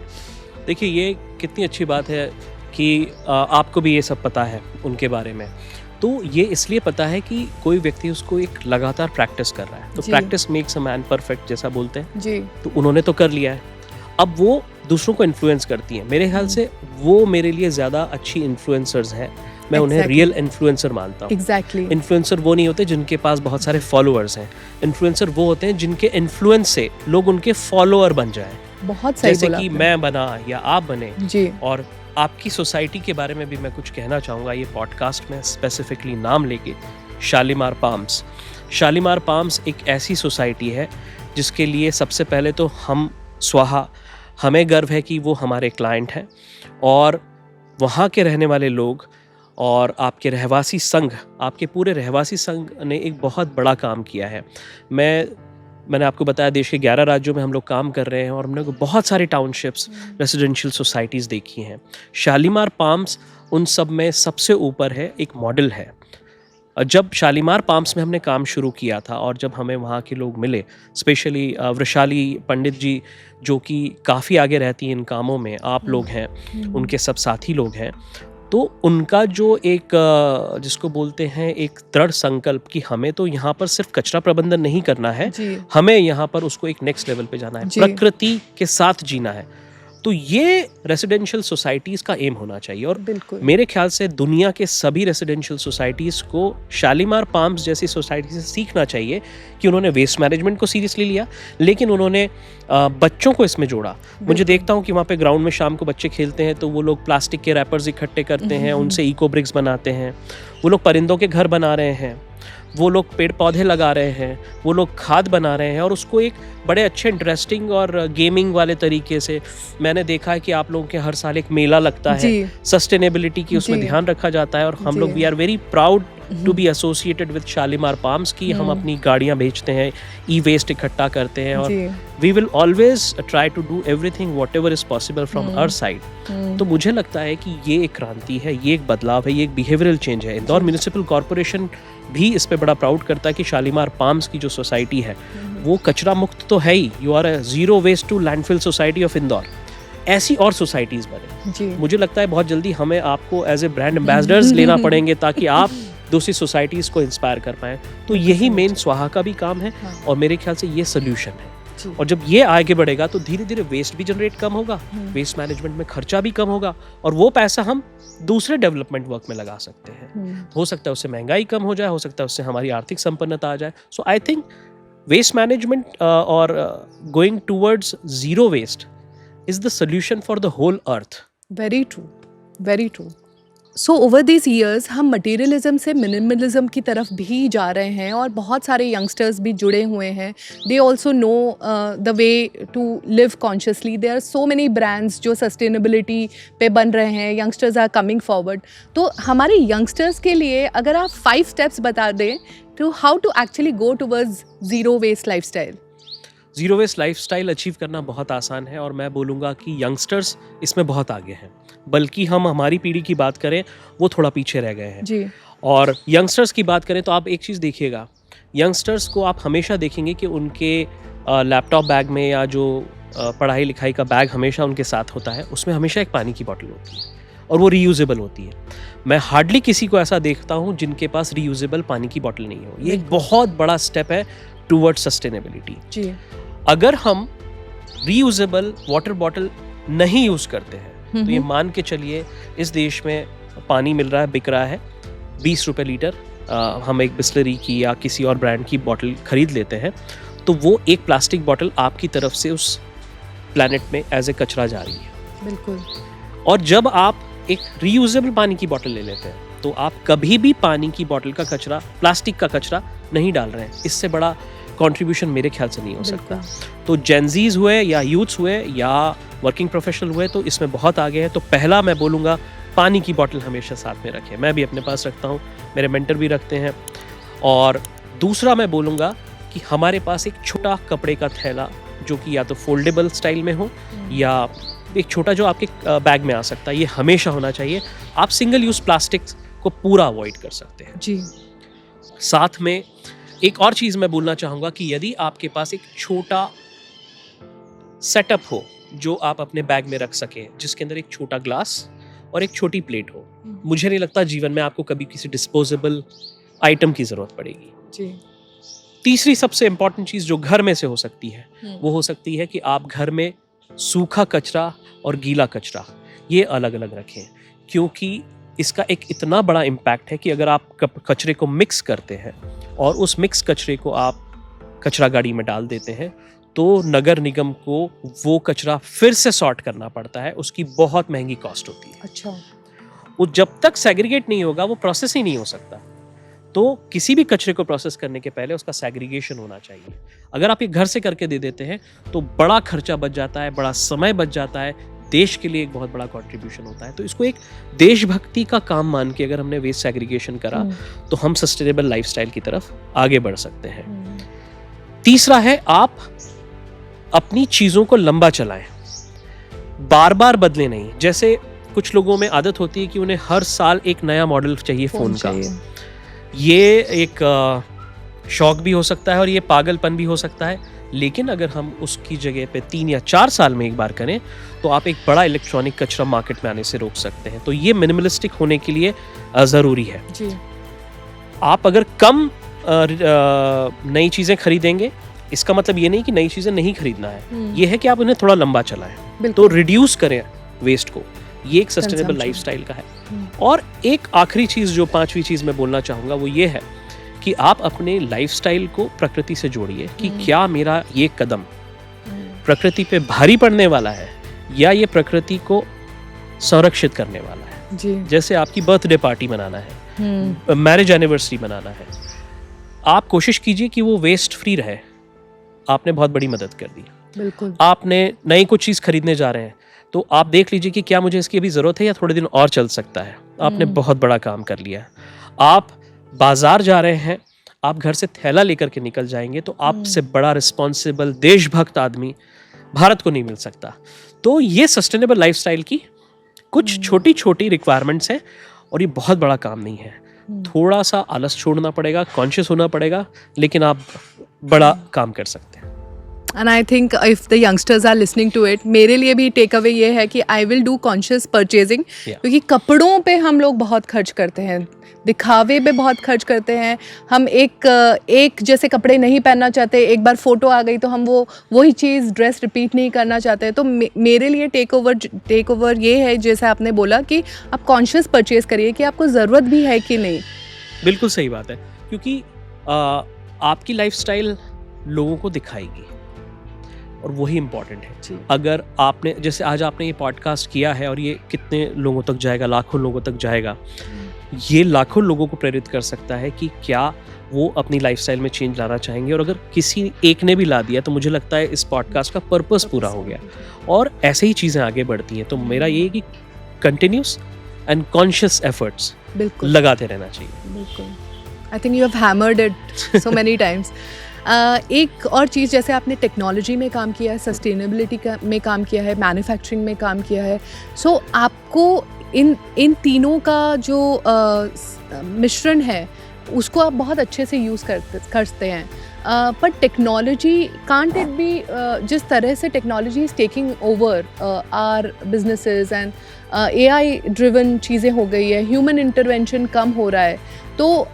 देखिए ये कितनी अच्छी बात है कि आपको भी ये सब पता है उनके बारे में। तो ये इसलिए पता है कि कोई व्यक्ति उसको एक लगातार प्रैक्टिस कर रहा है, तो practice makes a man perfect जैसा बोलते हैं जी। तो उन्होंने तो कर लिया है, अब वो दूसरों को इन्फ्लुएंस करती हैं। मेरे ख्याल से वो मेरे लिए ज़्यादा अच्छी इन्फ्लुएंसर्स हैं, मैं उन्हें रियल इन्फ्लुएंसर मानता हूँ। इन्फ्लुएंसर वो नहीं होते जिनके पास बहुत सारे फॉलोअर्स हैं, इन्फ्लुएंसर वो होते हैं जिनके इन्फ्लुएंस से लोग उनके फॉलोअर बन जाएं। बहुत सही जैसे कि मैं बना या आप बने जी। और आपकी सोसाइटी के बारे में भी मैं कुछ कहना चाहूँगा ये पॉडकास्ट में स्पेसिफिकली नाम लेके, शालीमार पाम्स। शालीमार पाम्स एक ऐसी सोसाइटी है जिसके लिए सबसे पहले तो हमें गर्व है कि वो हमारे क्लाइंट हैं, और वहाँ के रहने वाले लोग और आपके रहवासी संघ, आपके पूरे रहवासी संघ ने एक बहुत बड़ा काम किया है। मैंने आपको बताया देश के 11 राज्यों में हम लोग काम कर रहे हैं, और हमने बहुत सारे टाउनशिप्स, रेसिडेंशियल सोसाइटीज़ देखी हैं। शालीमार पाम्स उन सब में सबसे ऊपर है, एक मॉडल है। जब शालीमार पाम्स में हमने काम शुरू किया था और जब हमें वहाँ के लोग मिले, स्पेशली वृशाली पंडित जी जो कि काफ़ी आगे रहती हैं इन कामों में, आप लोग हैं, उनके सब साथी लोग हैं, तो उनका जो एक जिसको बोलते हैं एक दृढ़ संकल्प कि हमें तो यहाँ पर सिर्फ कचरा प्रबंधन नहीं करना है, हमें यहाँ पर उसको एक नेक्स्ट लेवल पे जाना है, प्रकृति के साथ जीना है। तो ये रेसिडेंशियल सोसाइटीज़ का एम होना चाहिए, और मेरे ख्याल से दुनिया के सभी रेसिडेंशियल सोसाइटीज़ को शालीमार पाम्स जैसी सोसाइटी से सीखना चाहिए कि उन्होंने वेस्ट मैनेजमेंट को सीरियसली लिया, लेकिन उन्होंने बच्चों को इसमें जोड़ा। मुझे देखता हूँ कि वहाँ पे ग्राउंड में शाम को बच्चे खेलते हैं तो वो लोग प्लास्टिक के रैपर्स इकट्ठे करते हैं, उनसे इको ब्रिक्स बनाते हैं, वो लोग परिंदों के घर बना रहे हैं, वो लोग पेड़ पौधे लगा रहे हैं, वो लोग खाद बना रहे हैं, और उसको एक बड़े अच्छे इंटरेस्टिंग और गेमिंग वाले तरीके से मैंने देखा है कि आप लोगों के हर साल एक मेला लगता है, सस्टेनेबिलिटी की उसमें ध्यान रखा जाता है, और हम लोग we are very proud to be associated with Shalimar palms की हम अपनी गाड़ियाँ बेचते हैं, ई वेस्ट इकट्ठा करते हैं, और we will always try to do everything whatever is possible from our side. तो मुझे लगता है कि ये एक क्रांति है, ये एक बदलाव है, ये एक बिहेवियरल चेंज है। इंदौर म्यूनिसिपल कॉर्पोरेशन भी इस पे बड़ा प्राउड करता है कि शालीमार पाम्स की जो सोसाइटी है वो कचरा मुक्त तो है ही, you are a zero waste to landfill society of Indore. ऐसी और सोसाइटीज़ बने। मुझे लगता है बहुत जल्दी हमें आपको एज ए ब्रांड एम्बेसडर्स लेना पड़ेंगे ताकि आप दूसरी सोसाइटीज़ को इंस्पायर कर पाएँ। तो यही मेन स्वाहा का भी काम है हाँ। और मेरे ख्याल से ये सोल्यूशन है। जी। और जब ये आगे बढ़ेगा तो धीरे धीरे वेस्ट भी जनरेट कम होगा, वेस्ट मैनेजमेंट में खर्चा भी कम होगा और वो पैसा हम दूसरे डेवलपमेंट वर्क में लगा सकते हैं। हो सकता है उससे महंगाई कम हो जाए, हो सकता है उससे हमारी आर्थिक संपन्नता आ जाए। So I think waste management और going towards zero waste is the solution for the whole earth. Very true, very true. So over this years हम मटेरियलिज्म से मिनिमलिज्म की तरफ भी जा रहे हैं और बहुत सारे यंगस्टर्स भी जुड़े हुए हैं। They also know the way to live consciously. There are so many brands जो सस्टेनेबिलिटी पे बन रहे हैं। Youngsters are coming forward. तो हमारे यंगस्टर्स के लिए अगर आप 5 स्टेप्स बता दें to how to actually go towards zero waste lifestyle. Zero waste lifestyle achieve करना बहुत आसान है और मैं बोलूँगा कि यंगस्टर्स इसमें बहुत आगे हैं, बल्कि हम हमारी पीढ़ी की बात करें वो थोड़ा पीछे रह गए हैं जी। और यंगस्टर्स की बात करें तो आप एक चीज़ देखिएगा, यंगस्टर्स को आप हमेशा देखेंगे कि उनके लैपटॉप बैग में या जो पढ़ाई लिखाई का बैग हमेशा उनके साथ होता है, उसमें हमेशा एक पानी की बॉटल होती है और वो रीयूजेबल होती है। मैं हार्डली किसी को ऐसा देखता हूँ जिनके पास रीयूजेबल पानी की बॉटल नहीं हो। ये एक बहुत बड़ा स्टेप है टूवर्ड्स सस्टेनेबिलिटी। जी। अगर हम रीयूजेबल वाटर बॉटल नहीं यूज़ करते हैं तो ये मान के चलिए इस देश में पानी मिल रहा है, बिक रहा है 20 रुपये लीटर। हम एक बिस्लरी की या किसी और ब्रांड की बॉटल खरीद लेते हैं तो वो एक प्लास्टिक बॉटल आपकी तरफ से उस प्लैनेट में एज ए कचरा जा रही है। बिल्कुल। और जब आप एक रीयूजेबल पानी की बॉटल ले लेते हैं तो आप कभी भी पानी की बॉटल का कचरा, प्लास्टिक का कचरा नहीं डाल रहे हैं। इससे बड़ा कंट्रीब्यूशन मेरे ख्याल से नहीं हो सकता। तो जेनजीज हुए या यूथ्स हुए या वर्किंग प्रोफेशनल हुए तो इसमें बहुत आगे है। तो पहला मैं बोलूँगा पानी की बॉटल हमेशा साथ में रखें। मैं भी अपने पास रखता हूँ, मेरे मेंटर भी रखते हैं। और दूसरा मैं बोलूँगा कि हमारे पास एक छोटा कपड़े का थैला जो कि या तो फोल्डेबल स्टाइल में हो या एक छोटा जो आपके बैग में आ सकता है, ये हमेशा होना चाहिए। आप सिंगल यूज़ प्लास्टिक को पूरा अवॉइड कर सकते हैं। जी। साथ में एक और चीज़ मैं बोलना चाहूँगा कि यदि आपके पास एक छोटा सेटअप हो जो आप अपने बैग में रख सकें, जिसके अंदर एक छोटा ग्लास और एक छोटी प्लेट हो, मुझे नहीं लगता जीवन में आपको कभी किसी डिस्पोजेबल आइटम की ज़रूरत पड़ेगी। जी। तीसरी सबसे इम्पॉर्टेंट चीज़ जो घर में से हो सकती है वो हो सकती है कि आप घर में सूखा कचरा और गीला कचरा ये अलग अलग रखें, क्योंकि इसका एक इतना बड़ा इम्पैक्ट है कि अगर आप कचरे को मिक्स करते हैं और उस मिक्स कचरे को आप कचरा गाड़ी में डाल देते हैं तो नगर निगम को वो कचरा फिर से सॉर्ट करना पड़ता है। उसकी बहुत महंगी कॉस्ट होती है। अच्छा। वो जब तक सेग्रीगेट नहीं होगा वो प्रोसेस ही नहीं हो सकता। तो किसी भी कचरे को प्रोसेस करने के पहले उसका सेग्रीगेशन होना चाहिए। अगर आप ये घर से करके दे देते हैं तो बड़ा खर्चा बच जाता है, बड़ा समय बच जाता है, देश के लिए एक बहुत बड़ा कंट्रीब्यूशन होता है। तो इसको एक देशभक्ति का काम मान के अगर हमने वेस्ट सेग्रीगेशन करा तो हम सस्टेनेबल लाइफस्टाइल की तरफ आगे बढ़ सकते हैं। तीसरा है आप अपनी चीज़ों को लंबा चलाएं, बार बार बदले नहीं। जैसे कुछ लोगों में आदत होती है कि उन्हें हर साल एक नया मॉडल चाहिए फ़ोन का। ये एक शौक भी हो सकता है और ये पागलपन भी हो सकता है, लेकिन अगर हम उसकी जगह पे 3 या 4 साल में एक बार करें तो आप एक बड़ा इलेक्ट्रॉनिक कचरा मार्केट में आने से रोक सकते हैं। तो ये मिनिमलिस्टिक होने के लिए ज़रूरी है। जी। आप अगर कम नई चीज़ें खरीदेंगे, इसका मतलब ये नहीं कि नई चीज़ें नहीं खरीदना है, ये है कि आप उन्हें थोड़ा लंबा चलाएं, तो रिड्यूस करें वेस्ट को। ये एक सस्टेनेबल लाइफस्टाइल का है। और एक आखिरी चीज़ जो 5वीं चीज़ मैं बोलना चाहूँगा वो ये है कि आप अपने लाइफस्टाइल को प्रकृति से जोड़िए कि क्या मेरा ये कदम प्रकृति पे भारी पड़ने वाला है या ये प्रकृति को संरक्षित करने वाला है। जी। जैसे आपकी बर्थडे पार्टी मनाना है, मैरिज एनिवर्सरी मनाना है, आप कोशिश कीजिए कि वो वेस्ट फ्री रहे। आपने बहुत बड़ी मदद कर दी। बिल्कुल। आपने नई कुछ चीज़ खरीदने जा रहे हैं तो आप देख लीजिए कि क्या मुझे इसकी अभी ज़रूरत है या थोड़े दिन और चल सकता है। आपने बहुत बड़ा काम कर लिया। आप बाजार जा रहे हैं, आप घर से थैला लेकर के निकल जाएंगे तो आपसे बड़ा रिस्पॉन्सिबल देशभक्त आदमी भारत को नहीं मिल सकता। तो ये सस्टेनेबल लाइफस्टाइल की कुछ छोटी छोटी रिक्वायरमेंट्स हैं और ये बहुत बड़ा काम नहीं है। थोड़ा सा आलस छोड़ना पड़ेगा, कॉन्शियस होना पड़ेगा, लेकिन आप बड़ा काम कर सकते हैं। And I think if the youngsters are listening to it, मेरे लिए भी टेक अवे ये है कि I will do conscious purchasing, क्योंकि कपड़ों पे हम लोग बहुत खर्च करते हैं, दिखावे पे बहुत खर्च करते हैं। हम एक जैसे कपड़े नहीं पहनना चाहते, एक बार फोटो आ गई तो हम वही चीज़ ड्रेस रिपीट नहीं करना चाहते। तो मेरे लिए टेक ओवर ये है, जैसे आपने बोला कि आप कॉन्शियस परचेज करिए कि आपको ज़रूरत भी है कि नहीं। बिल्कुल सही बात है, क्योंकि आपकी लाइफस्टाइल लोगों को दिखाएगी और वही इम्पॉर्टेंट है। अगर आपने, जैसे आज आपने ये पॉडकास्ट किया है और ये कितने लोगों तक जाएगा, लाखों लोगों तक जाएगा, ये लाखों लोगों को प्रेरित कर सकता है कि क्या वो अपनी लाइफस्टाइल में चेंज लाना चाहेंगे। और अगर किसी एक ने भी ला दिया तो मुझे लगता है इस पॉडकास्ट का पर्पस पूरा हो गया और ऐसे ही चीज़ें आगे बढ़ती हैं। तो मेरा ये है कि कंटिन्यूस एंड कॉन्शियस एफर्ट्स लगाते रहना चाहिए। बिल्कुल, I think you have hammered it so many times. एक और चीज़, जैसे आपने टेक्नोलॉजी में काम किया है, सस्टेनेबिलिटी में काम किया है, मैन्युफैक्चरिंग में काम किया है, सो आपको इन तीनों का जो मिश्रण है उसको आप बहुत अच्छे से यूज़ करते हैं। पर टेक्नोलॉजी कांट इट बी, जिस तरह से technology is taking over our businesses and AI driven चीज़ें हो गई है, ह्यूमन इंटरवेंशन कम हो रहा है, तो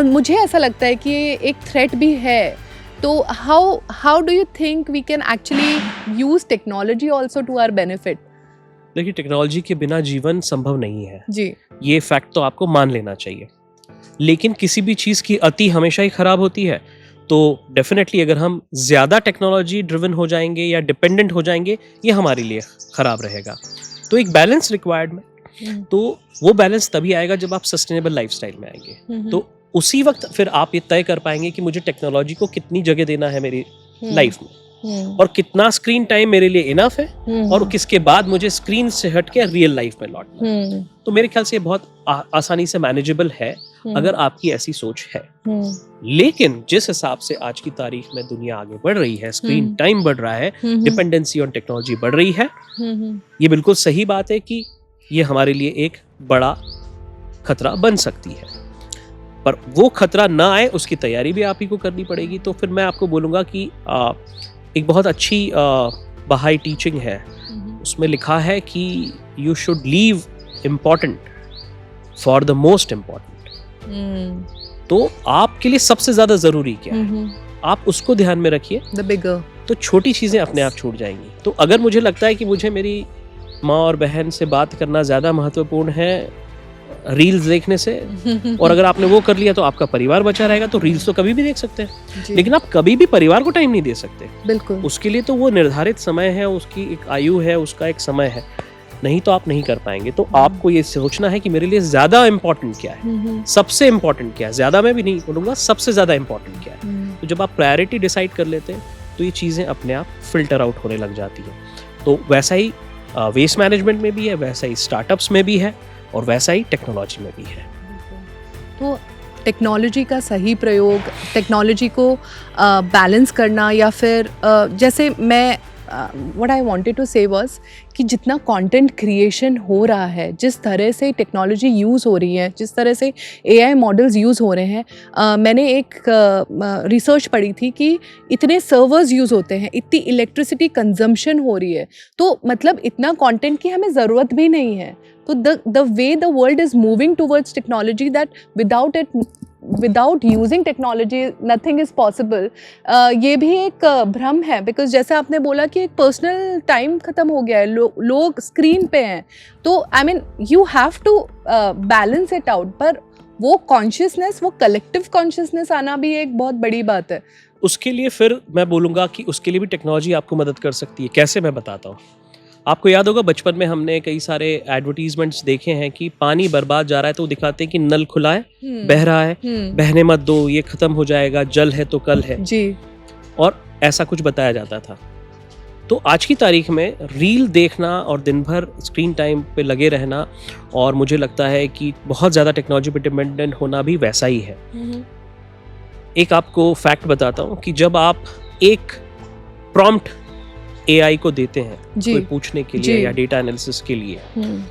मुझे ऐसा लगता है कि ये एक थ्रेट भी है। तो how do you think we can actually use technology also to our benefit? देखिए, टेक्नोलॉजी के बिना जीवन संभव नहीं है जी, ये फैक्ट तो आपको मान लेना चाहिए। लेकिन किसी भी चीज़ की अति हमेशा ही खराब होती है। तो डेफिनेटली अगर हम ज़्यादा टेक्नोलॉजी ड्रिवन हो जाएंगे या डिपेंडेंट हो जाएंगे, ये हमारे लिए ख़राब रहेगा। तो एक बैलेंस रिक्वायर्ड में, तो वो बैलेंस तभी आएगा जब आप सस्टेनेबल लाइफस्टाइल में आएंगे। तो उसी वक्त फिर आप ये तय कर पाएंगे कि मुझे टेक्नोलॉजी को कितनी जगह देना है मेरी लाइफ में, और कितना स्क्रीन टाइम मेरे लिए इनफ है, और किसके बाद मुझे स्क्रीन से हट के रियल लाइफ में लौटना है। तो मेरे ख्याल से ये बहुत आसानी से मैनेजेबल है अगर आपकी ऐसी सोच है। लेकिन जिस हिसाब से आज की तारीख में दुनिया आगे बढ़ रही है, स्क्रीन टाइम बढ़ रहा है, डिपेंडेंसी ऑन टेक्नोलॉजी बढ़ रही है, ये बिल्कुल सही बात है कि ये हमारे लिए एक बड़ा खतरा बन सकती है। पर वो खतरा ना आए उसकी तैयारी भी आप ही को करनी पड़ेगी। तो फिर मैं आपको बोलूँगा कि एक बहुत अच्छी बहाई टीचिंग है, उसमें लिखा है कि you should leave important for the most important. तो आपके लिए सबसे ज्यादा जरूरी क्या है, आप उसको ध्यान में रखिए, द बिगर। तो छोटी चीजें अपने आप छूट जाएंगी। तो अगर मुझे लगता है कि मुझे मेरी माँ और बहन से बात करना ज्यादा महत्वपूर्ण है रील्स देखने से, और अगर आपने वो कर लिया तो आपका परिवार बचा रहेगा। तो रील्स तो कभी भी देख सकते हैं, लेकिन आप कभी भी परिवार को टाइम नहीं दे सकते। बिल्कुल, उसके लिए तो वो निर्धारित समय है, उसकी एक आयु है, उसका एक समय है, नहीं तो आप नहीं कर पाएंगे। तो आपको ये सोचना है कि मेरे लिए ज्यादा इम्पोर्टेंट क्या है, सबसे इम्पोर्टेंट क्या है। ज्यादा मैं भी नहीं बोलूंगा, सबसे ज्यादा इम्पोर्टेंट क्या है। तो जब आप प्रायोरिटी डिसाइड कर लेते हैं तो ये चीजें अपने आप फिल्टर आउट होने लग जाती हैं। तो वैसा ही वेस्ट मैनेजमेंट में भी है, वैसा ही स्टार्टअप्स में भी है, और वैसा ही टेक्नोलॉजी में भी है। तो टेक्नोलॉजी का सही प्रयोग, टेक्नोलॉजी को बैलेंस करना, या फिर जैसे मैं व्हाट आई वांटेड टू से वाज कि जितना कंटेंट क्रिएशन हो रहा है, जिस तरह से टेक्नोलॉजी यूज़ हो रही है, जिस तरह से AI मॉडल्स यूज़ हो रहे हैं, मैंने एक रिसर्च पढ़ी थी कि इतने सर्वर्स यूज़ होते हैं, इतनी इलेक्ट्रिसिटी कंजम्पशन हो रही है, तो मतलब इतना कंटेंट की हमें ज़रूरत भी नहीं है। तो the way the world is moving towards technology, that without using technology nothing is possible, ये भी एक भ्रम है। बिकॉज जैसे आपने बोला कि एक पर्सनल टाइम ख़त्म हो गया है, लोग स्क्रीन पे हैं, तो I mean you have to balance it out. पर वो कॉन्शियसनेस, वो कलेक्टिव कॉन्शियसनेस आना भी एक बहुत बड़ी बात है। उसके लिए फिर मैं बोलूँगा कि उसके लिए भी टेक्नोलॉजी आपको मदद कर सकती है। कैसे, मैं बताता हूँ। आपको याद होगा बचपन में हमने कई सारे एडवर्टीजमेंट्स देखे हैं कि पानी बर्बाद जा रहा है तो दिखाते हैं कि नल खुला है, बह रहा है, बहने मत दो, ये खत्म हो जाएगा, जल है तो कल है जी, और ऐसा कुछ बताया जाता था। तो आज की तारीख में रील देखना और दिन भर स्क्रीन टाइम पे लगे रहना, और मुझे लगता है कि बहुत ज़्यादा टेक्नोलॉजी पे डिपेंडेंट होना भी वैसा ही है। एक आपको फैक्ट बताता हूँ कि जब आप एक प्रॉम्प्ट AI को देते हैं कोई पूछने के लिए या डेटा एनालिसिस के लिए,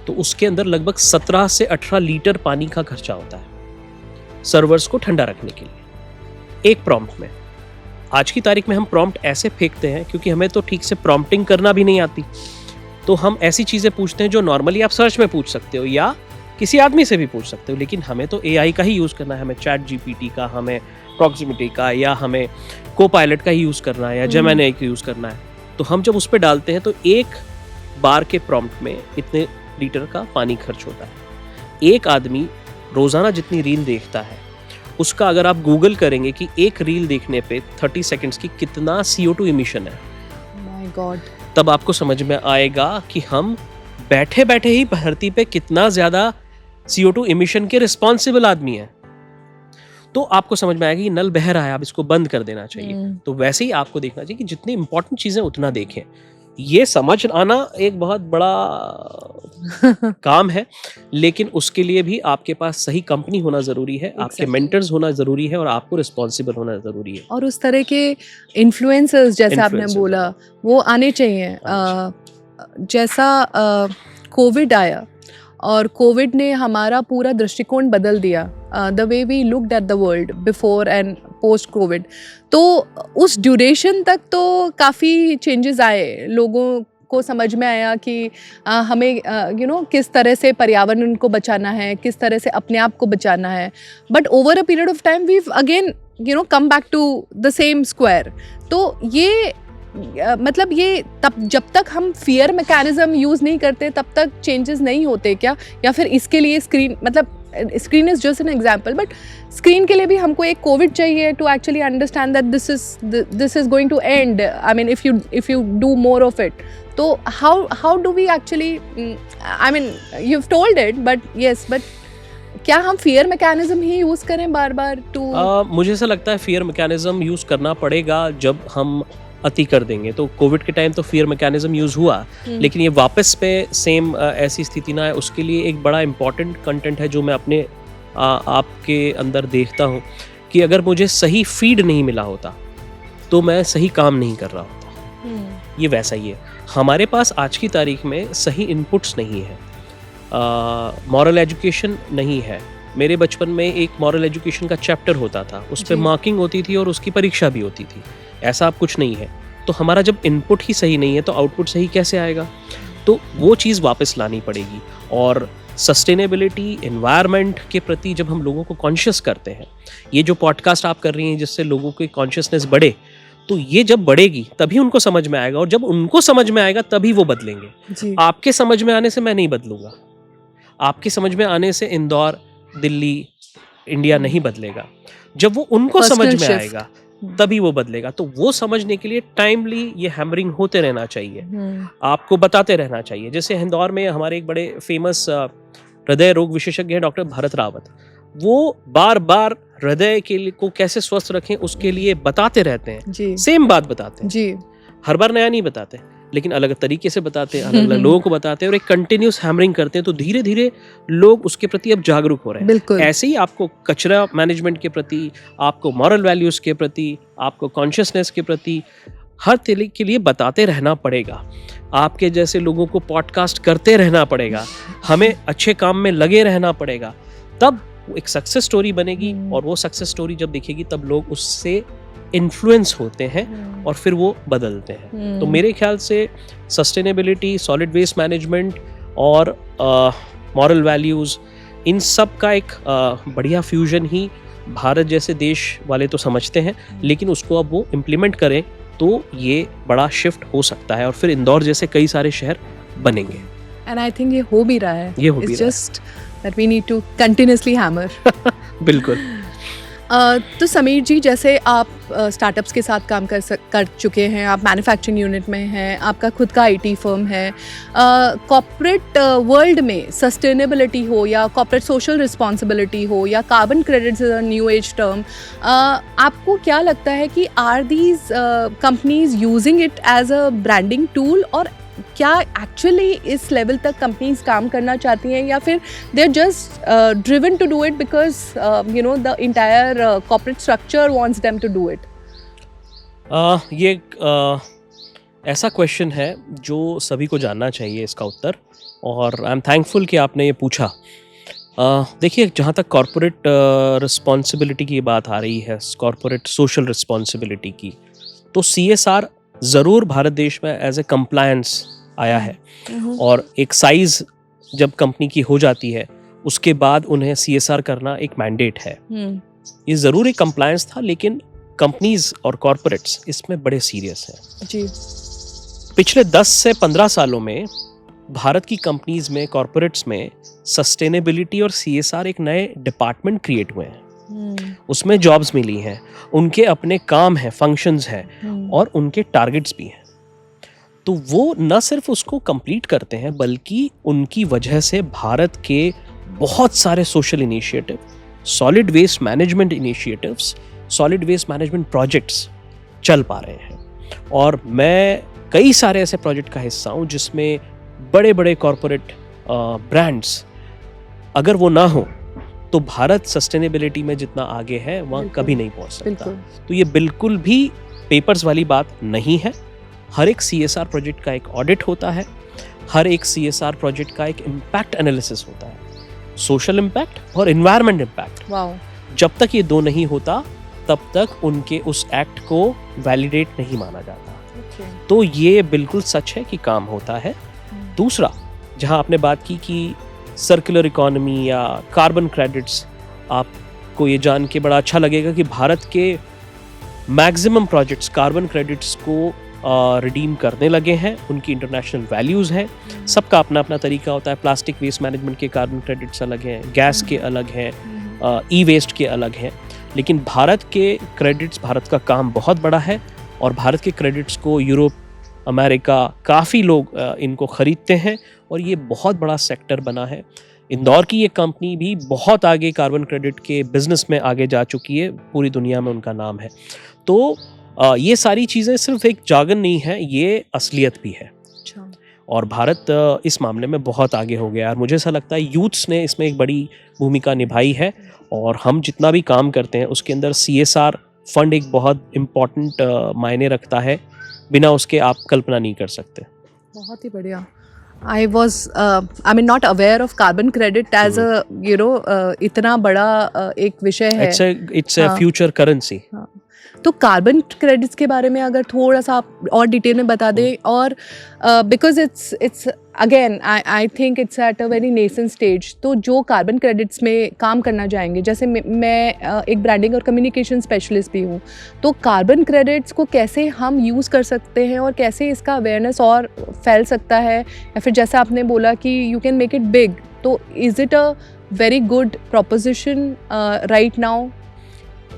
तो उसके अंदर लगभग 17 से 18 लीटर पानी का खर्चा होता है सर्वर्स को ठंडा रखने के लिए, एक प्रॉम्प्ट में। आज की तारीख में हम प्रॉम्प्ट ऐसे फेंकते हैं क्योंकि हमें तो ठीक से प्रॉम्प्टिंग करना भी नहीं आती, तो हम ऐसी चीज़ें पूछते हैं जो नॉर्मली आप सर्च में पूछ सकते हो या किसी आदमी से भी पूछ सकते हो, लेकिन हमें तो AI का ही यूज़ करना है, हमें चैट GPT का, हमें प्रॉक्सिमिटी का, या हमें कोपायलट का ही यूज़ करना है, या जेमिनी का यूज़ करना है। तो हम जब उस पर डालते हैं तो एक बार के प्रॉम्प्ट में इतने लीटर का पानी खर्च होता है। एक आदमी रोज़ाना जितनी रील देखता है उसका अगर आप गूगल करेंगे कि एक रील देखने पे 30 सेकंड्स की कितना CO2 इमिशन है, माय गॉड, तब आपको समझ में आएगा कि हम बैठे बैठे ही धरती पे कितना ज़्यादा CO2 इमिशन के रिस्पॉन्सिबल आदमी हैं। तो आपको समझ में आएगा कि नल बह रहा है, आप इसको बंद कर देना चाहिए। तो वैसे ही आपको देखना चाहिए कि जितनी इंपॉर्टेंट चीज़ें उतना देखें। ये समझ आना एक बहुत बड़ा काम है, लेकिन उसके लिए भी आपके पास सही कंपनी होना ज़रूरी है, आपके मेंटर्स होना ज़रूरी है और आपको रिस्पॉन्सिबल होना ज़रूरी है। और उस तरह के इन्फ्लुएंसर्स जैसे आपने बोला वो आने चाहिए। जैसा कोविड आया और कोविड ने हमारा पूरा दृष्टिकोण बदल दिया, the way we looked at the world before and post COVID, तो उस ड्यूरेशन तक तो काफ़ी चेंजेस आए, लोगों को समझ में आया कि हमें किस तरह से पर्यावरण को बचाना है, किस तरह से अपने आप को बचाना है। But over a period of time we again come back to the same square. तो ये मतलब ये तब जब तक हम फियर मैकेनिज्म यूज़ नहीं करते तब तक चेंजेस नहीं होते क्या? या फिर इसके लिए स्क्रीन, मतलब screen is just an example, but screen के लिए भी हमको एक कोविड चाहिए to actually understand that this is going to end. I mean if you do more of it, तो how do we actually, I mean you have told it, but yes, but क्या हम fear mechanism ही use करें बार बार to? मुझे ऐसा लगता है fear mechanism use करना पड़ेगा जब हम अति कर देंगे। तो कोविड के टाइम तो फियर मैकेनिज्म यूज़ हुआ, लेकिन ये वापस पे सेम ऐसी स्थिति ना है, उसके लिए एक बड़ा इम्पॉर्टेंट कंटेंट है जो मैं अपने आपके अंदर देखता हूँ कि अगर मुझे सही फीड नहीं मिला होता तो मैं सही काम नहीं कर रहा होता। ये वैसा ही है, हमारे पास आज की तारीख में सही इनपुट्स नहीं है, मॉरल एजुकेशन नहीं है। मेरे बचपन में एक मॉरल एजुकेशन का चैप्टर होता था, उस पर मार्किंग होती थी और उसकी परीक्षा भी होती थी, ऐसा अब कुछ नहीं है। तो हमारा जब इनपुट ही सही नहीं है तो आउटपुट सही कैसे आएगा? तो वो चीज़ वापस लानी पड़ेगी। और सस्टेनेबिलिटी, एनवायरनमेंट के प्रति जब हम लोगों को कॉन्शियस करते हैं, ये जो पॉडकास्ट आप कर रही हैं जिससे लोगों की कॉन्शियसनेस बढ़े, तो ये जब बढ़ेगी तभी उनको समझ में आएगा, और जब उनको समझ में आएगा तभी वो बदलेंगे। आपके समझ में आने से मैं नहीं बदलूंगा, आपके समझ में आने से इंदौर, दिल्ली, इंडिया नहीं बदलेगा। जब वो उनको समझ में आएगा तभी वो बदलेगा। तो वो समझने के लिए टाइमली ये हैमरिंग होते रहना चाहिए, आपको बताते रहना चाहिए। जैसे इंदौर में हमारे एक बड़े फेमस हृदय रोग विशेषज्ञ हैं डॉक्टर भारत रावत, वो बार बार हृदय के लिए को कैसे स्वस्थ रखें उसके लिए बताते रहते हैं, सेम बात बताते हैं जी। हर बार नया नहीं बताते, लेकिन अलग तरीके से बताते हैं, अलग अलग लोगों को बताते हैं और एक कंटिन्यूस हैमरिंग करते हैं। तो धीरे धीरे लोग उसके प्रति अब जागरूक हो रहे हैं। ऐसे ही आपको कचरा मैनेजमेंट के प्रति, आपको मॉरल वैल्यूज के प्रति, आपको कॉन्शियसनेस के प्रति हर तरह के लिए बताते रहना पड़ेगा। आपके जैसे लोगों को पॉडकास्ट करते रहना पड़ेगा, हमें अच्छे काम में लगे रहना पड़ेगा, तब एक सक्सेस स्टोरी बनेगी। और वो सक्सेस स्टोरी जब दिखेगी तब लोग उससे इन्फ्लुएंस होते हैं और फिर वो बदलते हैं। तो मेरे ख्याल से सस्टेनेबिलिटी, सॉलिड वेस्ट मैनेजमेंट और मॉरल वैल्यूज़, इन सब का एक बढ़िया फ्यूजन ही भारत जैसे देश वाले तो समझते हैं, लेकिन उसको अब वो इम्प्लीमेंट करें तो ये बड़ा शिफ्ट हो सकता है और फिर इंदौर जैसे कई सारे शहर बनेंगे। एंड आई थिंक ये हो भी रहा है, ये हो भी रहा है। Just that we need to continuously hammer. बिल्कुल। तो समीर जी, जैसे आप स्टार्टअप्स के साथ काम कर चुके हैं, आप मैन्युफैक्चरिंग यूनिट में हैं, आपका खुद का IT फर्म है, कॉर्पोरेट वर्ल्ड में सस्टेनेबिलिटी हो या कॉर्पोरेट सोशल रिस्पॉन्सिबिलिटी हो या carbon credits is a new age term, आपको क्या लगता है कि are these companies using it as a branding tool, और क्या एक्चुअली इस लेवल तक कंपनीज काम करना चाहती हैं, या फिर they are just driven to do it because the entire corporate structure wants them to do it? ये ऐसा क्वेश्चन है जो सभी को जानना चाहिए इसका उत्तर, और आई एम थैंकफुल कि आपने ये पूछा। देखिए, जहाँ तक कॉरपोरेट रिस्पॉन्सिबिलिटी की बात आ रही है, कॉरपोरेट सोशल रिस्पॉन्सिबिलिटी की, तो CSR ज़रूर भारत देश में एज ए कंप्लायंस आया है। और एक साइज़ जब कंपनी की हो जाती है, उसके बाद उन्हें CSR करना एक मैंडेट है। ये ज़रूर एक कंप्लायंस था, लेकिन कंपनीज और कॉरपोरेट्स इसमें बड़े सीरियस हैं जी। पिछले 10 से 15 सालों में भारत की कंपनीज में, कॉरपोरेट्स में सस्टेनेबिलिटी और CSR एक नए डिपार्टमेंट क्रिएट हुए हैं। उसमें जॉब्स मिली हैं, उनके अपने काम हैं, फंक्शंस हैं और उनके टारगेट्स भी हैं। तो वो न सिर्फ उसको कंप्लीट करते हैं, बल्कि उनकी वजह से भारत के बहुत सारे social initiative, solid waste management initiatives, solid waste management projects चल पा रहे हैं। और मैं कई सारे ऐसे प्रोजेक्ट का हिस्सा हूँ जिसमें बड़े बड़े कॉरपोरेट ब्रांड्स, अगर वो ना हो तो भारत सस्टेनेबिलिटी में जितना आगे है वहाँ कभी नहीं पहुँच सकता। तो ये बिल्कुल भी पेपर्स वाली बात नहीं है। हर एक CSR प्रोजेक्ट का एक ऑडिट होता है, हर एक CSR प्रोजेक्ट का एक इम्पैक्ट एनालिसिस होता है, सोशल इम्पैक्ट और एनवायरनमेंट इम्पैक्ट। जब तक ये दो नहीं होता, तब तक उनके उस एक्ट को वैलिडेट नहीं माना जाता। तो ये बिल्कुल सच है कि काम होता है। दूसरा, जहां आपने बात की कि सर्कुलर इकोनॉमी या कार्बन क्रेडिट्स, आपको ये जान के बड़ा अच्छा लगेगा कि भारत के मैक्सिमम प्रोजेक्ट्स कार्बन क्रेडिट्स को रिडीम करने लगे हैं। उनकी इंटरनेशनल वैल्यूज़ हैं। सबका अपना अपना तरीका होता है। प्लास्टिक वेस्ट मैनेजमेंट के कार्बन क्रेडिट्स अलग हैं, गैस के अलग हैं, ई वेस्ट के अलग हैं। लेकिन भारत के क्रेडिट्स, भारत का काम बहुत बड़ा है और भारत के क्रेडिट्स को यूरोप, अमेरिका, काफ़ी लोग इनको ख़रीदते हैं और ये बहुत बड़ा सेक्टर बना है। इंदौर की ये कंपनी भी बहुत आगे कार्बन क्रेडिट के बिज़नेस में आगे जा चुकी है, पूरी दुनिया में उनका नाम है। तो ये सारी चीज़ें सिर्फ एक जागन नहीं है, ये असलियत भी है। और भारत इस मामले में बहुत आगे हो गया और मुझे ऐसा लगता है यूथ्स ने इसमें एक बड़ी भूमिका निभाई है। और हम जितना भी काम करते हैं उसके अंदर CSR फंड एक बहुत इम्पॉर्टेंट मायने रखता है। बिना उसके आप कल्पना नहीं कर सकते। बहुत ही बढ़िया। I was I mean not aware of carbon credit as a इतना बड़ा एक विषय है। It's a future currency। तो कार्बन क्रेडिट्स के बारे में अगर थोड़ा सा आप और डिटेल में बता दें। और because it's again I think it's eight a very nascent stage. तो जो कार्बन क्रेडिट्स में काम करना चाहेंगे, जैसे मैं एक ब्रांडिंग और कम्युनिकेशन स्पेशलिस्ट भी हूँ, तो कार्बन क्रेडिट्स को कैसे हम यूज़ कर सकते हैं और कैसे इसका अवेयरनेस और फैल सकता है, या फिर जैसा आपने बोला कि you can make it big, तो is it a very good proposition right now?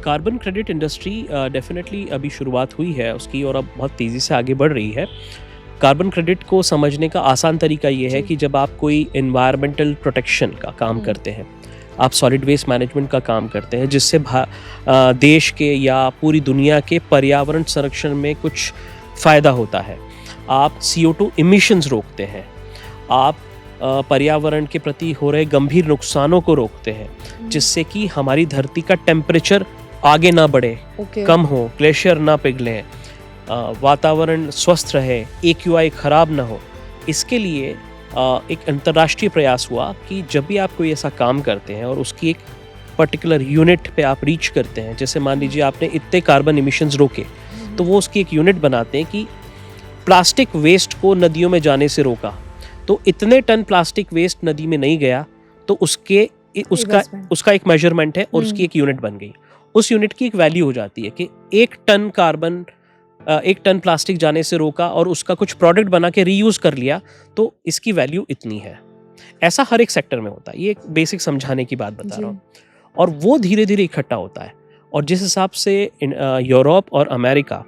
Carbon credit industry definitely अभी शुरुआत हुई है उसकी और अब बहुत तेज़ी से आगे बढ़ रही है। कार्बन क्रेडिट को समझने का आसान तरीका ये है कि जब आप कोई एनवायरमेंटल प्रोटेक्शन का काम करते हैं, आप सॉलिड वेस्ट मैनेजमेंट का काम करते हैं, जिससे देश के या पूरी दुनिया के पर्यावरण संरक्षण में कुछ फ़ायदा होता है। आप CO2 इमिशंस रोकते हैं, आप पर्यावरण के प्रति हो रहे गंभीर नुकसानों को रोकते हैं, जिससे कि हमारी धरती का टेम्परेचर आगे ना बढ़े, कम हो, ग्लेशियर ना पिघलें, वातावरण स्वस्थ रहे, AQI खराब ना हो। इसके लिए एक अंतर्राष्ट्रीय प्रयास हुआ कि जब भी आप कोई ऐसा काम करते हैं और उसकी एक पर्टिकुलर यूनिट पे आप रीच करते हैं, जैसे मान लीजिए आपने इतने कार्बन इमिशंस रोके, तो वो उसकी एक यूनिट बनाते हैं कि प्लास्टिक वेस्ट को नदियों में जाने से रोका, तो इतने टन प्लास्टिक वेस्ट नदी में नहीं गया, तो उसका एक मेजरमेंट है और उसकी एक यूनिट बन गई। उस यूनिट की एक वैल्यू हो जाती है कि एक टन प्लास्टिक जाने से रोका और उसका कुछ प्रोडक्ट बना के रीयूज कर लिया, तो इसकी वैल्यू इतनी है। ऐसा हर एक सेक्टर में होता है। ये एक बेसिक समझाने की बात बता रहा हूँ। और वो धीरे धीरे इकट्ठा होता है। और जिस हिसाब से यूरोप और अमेरिका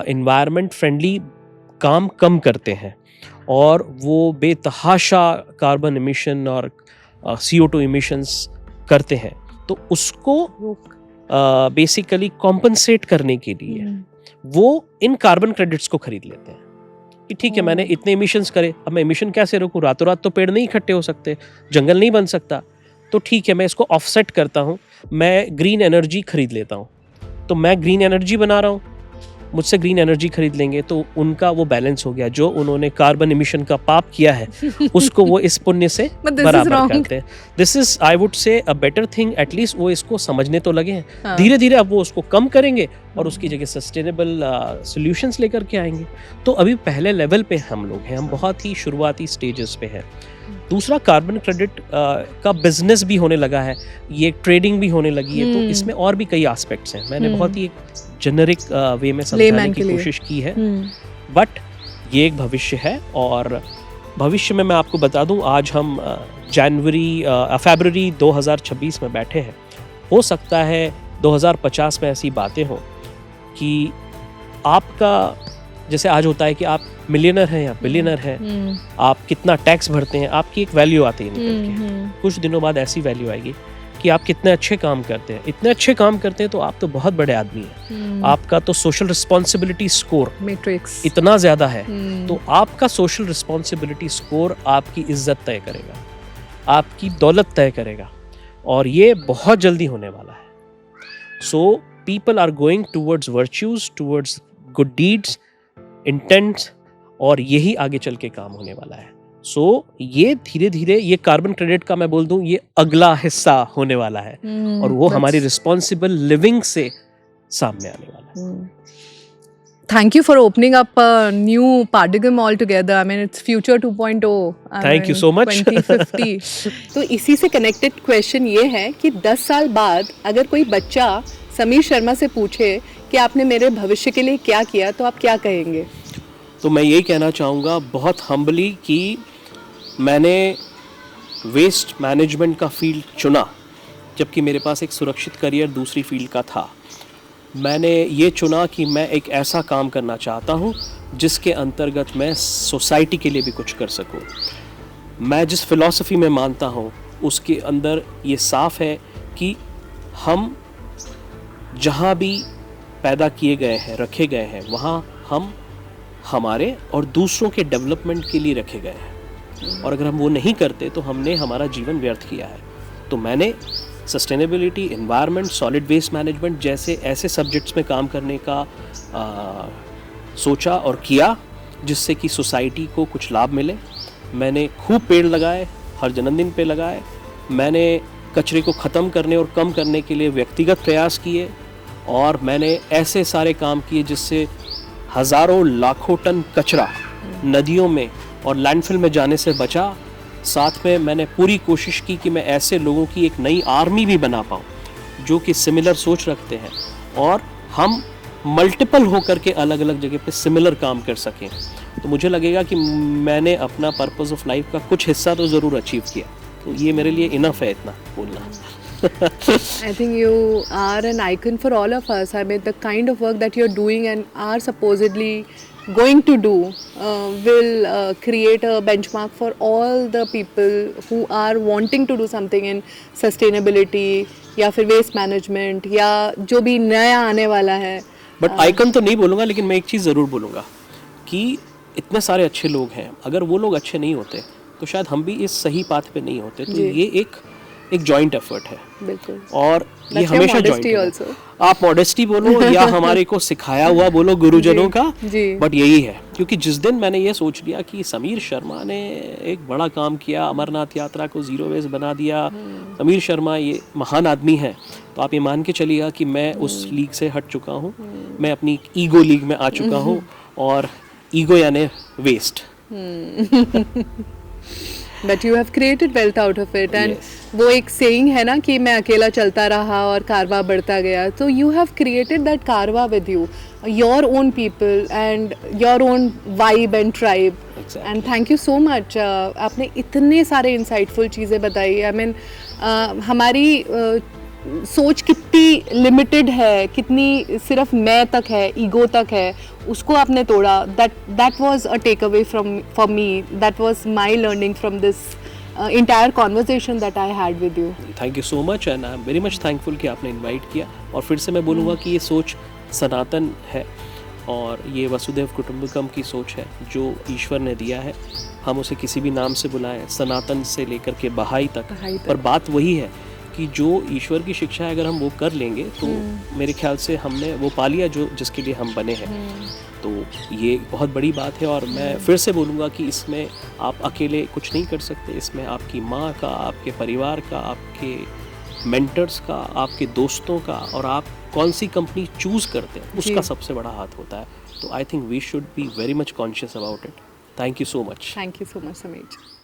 एनवायरनमेंट फ्रेंडली काम कम करते हैं और वो बेतहाशा कार्बन इमिशन और CO2 इमिशंस करते हैं, तो उसको बेसिकली कॉम्पनसेट करने के लिए वो इन कार्बन क्रेडिट्स को खरीद लेते हैं कि ठीक है, मैंने इतने इमिशंस करे, अब मैं इमिशन कैसे रोकूं? रातों रात तो पेड़ नहीं इकट्ठे हो सकते, जंगल नहीं बन सकता, तो ठीक है, मैं इसको ऑफसेट करता हूं, मैं ग्रीन एनर्जी खरीद लेता हूं। तो मैं ग्रीन एनर्जी बना रहा हूं, मुझसे ग्रीन एनर्जी खरीद लेंगे तो उनका वो बैलेंस हो गया। जो उन्होंने कार्बन एमिशन का पाप किया है उसको वो इस पुण्य से बराबर करते हैं। दिस इज आई वुड से अ बेटर थिंग, एटलीस्ट वो इसको समझने तो लगे हैं। धीरे धीरे अब वो उसको कम करेंगे और उसकी जगह सस्टेनेबल सॉल्यूशंस लेकर के आएंगे। तो अभी पहले लेवल पे हम लोग हैं, हम बहुत ही शुरुआती स्टेजेस पे हैं। दूसरा, कार्बन क्रेडिट का बिजनेस भी होने लगा है, ये ट्रेडिंग भी होने लगी है। तो इसमें और भी कई एस्पेक्ट्स हैं। मैंने बहुत ही एक जेनरिक वे में समझाने की कोशिश की है, बट ये एक भविष्य है। और भविष्य में मैं आपको बता दूं, आज हम फरवरी 2026 में बैठे हैं। हो सकता है 2050 में ऐसी बातें हो कि आपका, जैसे आज होता है कि आप मिलियनर हैं या बिलियनर हैं, आप कितना टैक्स भरते हैं, आपकी एक वैल्यू आती है निकल के। कुछ दिनों बाद ऐसी वैल्यू आएगी कि आप कितने अच्छे काम करते हैं। इतने अच्छे काम करते हैं तो आप तो बहुत बड़े आदमी हैं। आपका तो सोशल रिस्पॉन्सिबिलिटी स्कोर मैट्रिक्स इतना ज्यादा है, तो आपका सोशल रिस्पॉन्सिबिलिटी स्कोर आपकी इज्जत तय करेगा, आपकी दौलत तय करेगा, और ये बहुत जल्दी होने वाला है। So people are going towards virtues, towards good deeds, intents, और यही आगे चल के काम होने वाला है। सो ये धीरे धीरे, ये कार्बन क्रेडिट का मैं बोल दूं, ये अगला हिस्सा होने वाला है, और वो हमारी रिस्पॉन्सिबल लिविंग से सामने आने वाला है। Thank you for opening up a new paradigm altogether. I mean, it's future 2.0. Thank you so much. 2050. तो इसी से connected question ये है कि 10 साल बाद अगर कोई बच्चा समीर शर्मा से पूछे कि आपने मेरे भविष्य के लिए क्या किया, तो आप क्या कहेंगे? तो मैं यही कहना चाहूँगा बहुत हम्बली कि मैंने वेस्ट मैनेजमेंट का फील्ड चुना, जबकि मेरे पास एक सुरक्षित करियर दूसरी फील्ड का था। मैंने ये चुना कि मैं एक ऐसा काम करना चाहता हूँ जिसके अंतर्गत मैं सोसाइटी के लिए भी कुछ कर सकूँ। मैं जिस फ़िलॉसफी में मानता हूँ उसके अंदर ये साफ है कि हम जहाँ भी पैदा किए गए हैं, रखे गए हैं, वहाँ हम हमारे और दूसरों के डेवलपमेंट के लिए रखे गए हैं, और अगर हम वो नहीं करते तो हमने हमारा जीवन व्यर्थ किया है। तो मैंने sustainability, environment, solid waste management जैसे ऐसे सब्जेक्ट्स में काम करने का सोचा और किया जिससे कि सोसाइटी को कुछ लाभ मिले। मैंने खूब पेड़ लगाए, हर जन्मदिन पे लगाए। मैंने कचरे को ख़त्म करने और कम करने के लिए व्यक्तिगत प्रयास किए, और मैंने ऐसे सारे काम किए जिससे हज़ारों लाखों टन कचरा नदियों में और लैंडफिल में जाने से बचा। साथ में मैंने पूरी कोशिश की कि मैं ऐसे लोगों की एक नई आर्मी भी बना पाऊँ जो कि सिमिलर सोच रखते हैं, और हम मल्टीपल होकर के अलग अलग जगह पे सिमिलर काम कर सकें। तो मुझे लगेगा कि मैंने अपना पर्पस ऑफ लाइफ का कुछ हिस्सा तो ज़रूर अचीव किया। तो ये मेरे लिए इनफ है इतना बोलना। I think you are an icon for all of us. I mean, the kind of work that you're doing and are supposedly going to do will create a benchmark for all the people who are wanting to do something in sustainability या फिर waste management या जो भी नया आने वाला है। But icon तो नहीं बोलूँगा, लेकिन मैं एक चीज़ ज़रूर बोलूँगा कि इतने सारे अच्छे लोग हैं, अगर वो लोग अच्छे नहीं होते तो शायद हम भी इस सही पाथ पे नहीं होते। तो ये एक जॉइंट एफर्ट है, बिल्कुल, और ये हमेशा जॉइंट है। आप मॉडेस्टी बोलो या हमारे को सिखाया हुआ बोलो गुरुजनों का, बट यही है। क्योंकि जिस दिन मैंने ये सोच लिया कि समीर शर्मा ने एक बड़ा काम किया, अमरनाथ यात्रा को जीरो वेस्ट बना दिया, समीर शर्मा ये महान आदमी है, तो आप ये मान के चलिएगा कि मैं उस लीग से हट चुका हूँ। मैं अपनी ईगो लीग में आ चुका हूँ, और ईगो यानी waste. But you have created wealth out of it, and वो एक saying है ना कि मैं अकेला चलता रहा और कारवा बढ़ता गया। तो you have created that कारवा with you, your own people and your own vibe and tribe. Exactly. And thank you so much. आपने इतने सारे insightful चीज़ें बताई। I mean, हमारी सोच कितनी लिमिटेड है, कितनी सिर्फ मैं तक है, ईगो तक है, उसको आपने तोड़ा। that was a takeaway for me. That was my learning from this entire conversation that I had with you. Thank you so much, and I'm very much thankful कि आपने इनवाइट किया। और फिर से मैं बोलूँगा कि ये सोच सनातन है, और ये वसुधैव कुटुंबकम की सोच है जो ईश्वर ने दिया है। हम उसे किसी भी नाम से बुलाएं, सनातन से लेकर के बहाई तक, पर बात वही है कि जो ईश्वर की शिक्षा है अगर हम वो कर लेंगे तो मेरे ख्याल से हमने वो पा लिया जो जिसके लिए हम बने हैं। तो ये बहुत बड़ी बात है, और मैं फिर से बोलूँगा कि इसमें आप अकेले कुछ नहीं कर सकते। इसमें आपकी माँ का, आपके परिवार का, आपके मेंटर्स का, आपके दोस्तों का, और आप कौन सी कंपनी चूज़ करते हैं उसका सबसे बड़ा हाथ होता है। तो I think we should be very much conscious about it. Thank you so much. Thank you so much Sameer ji.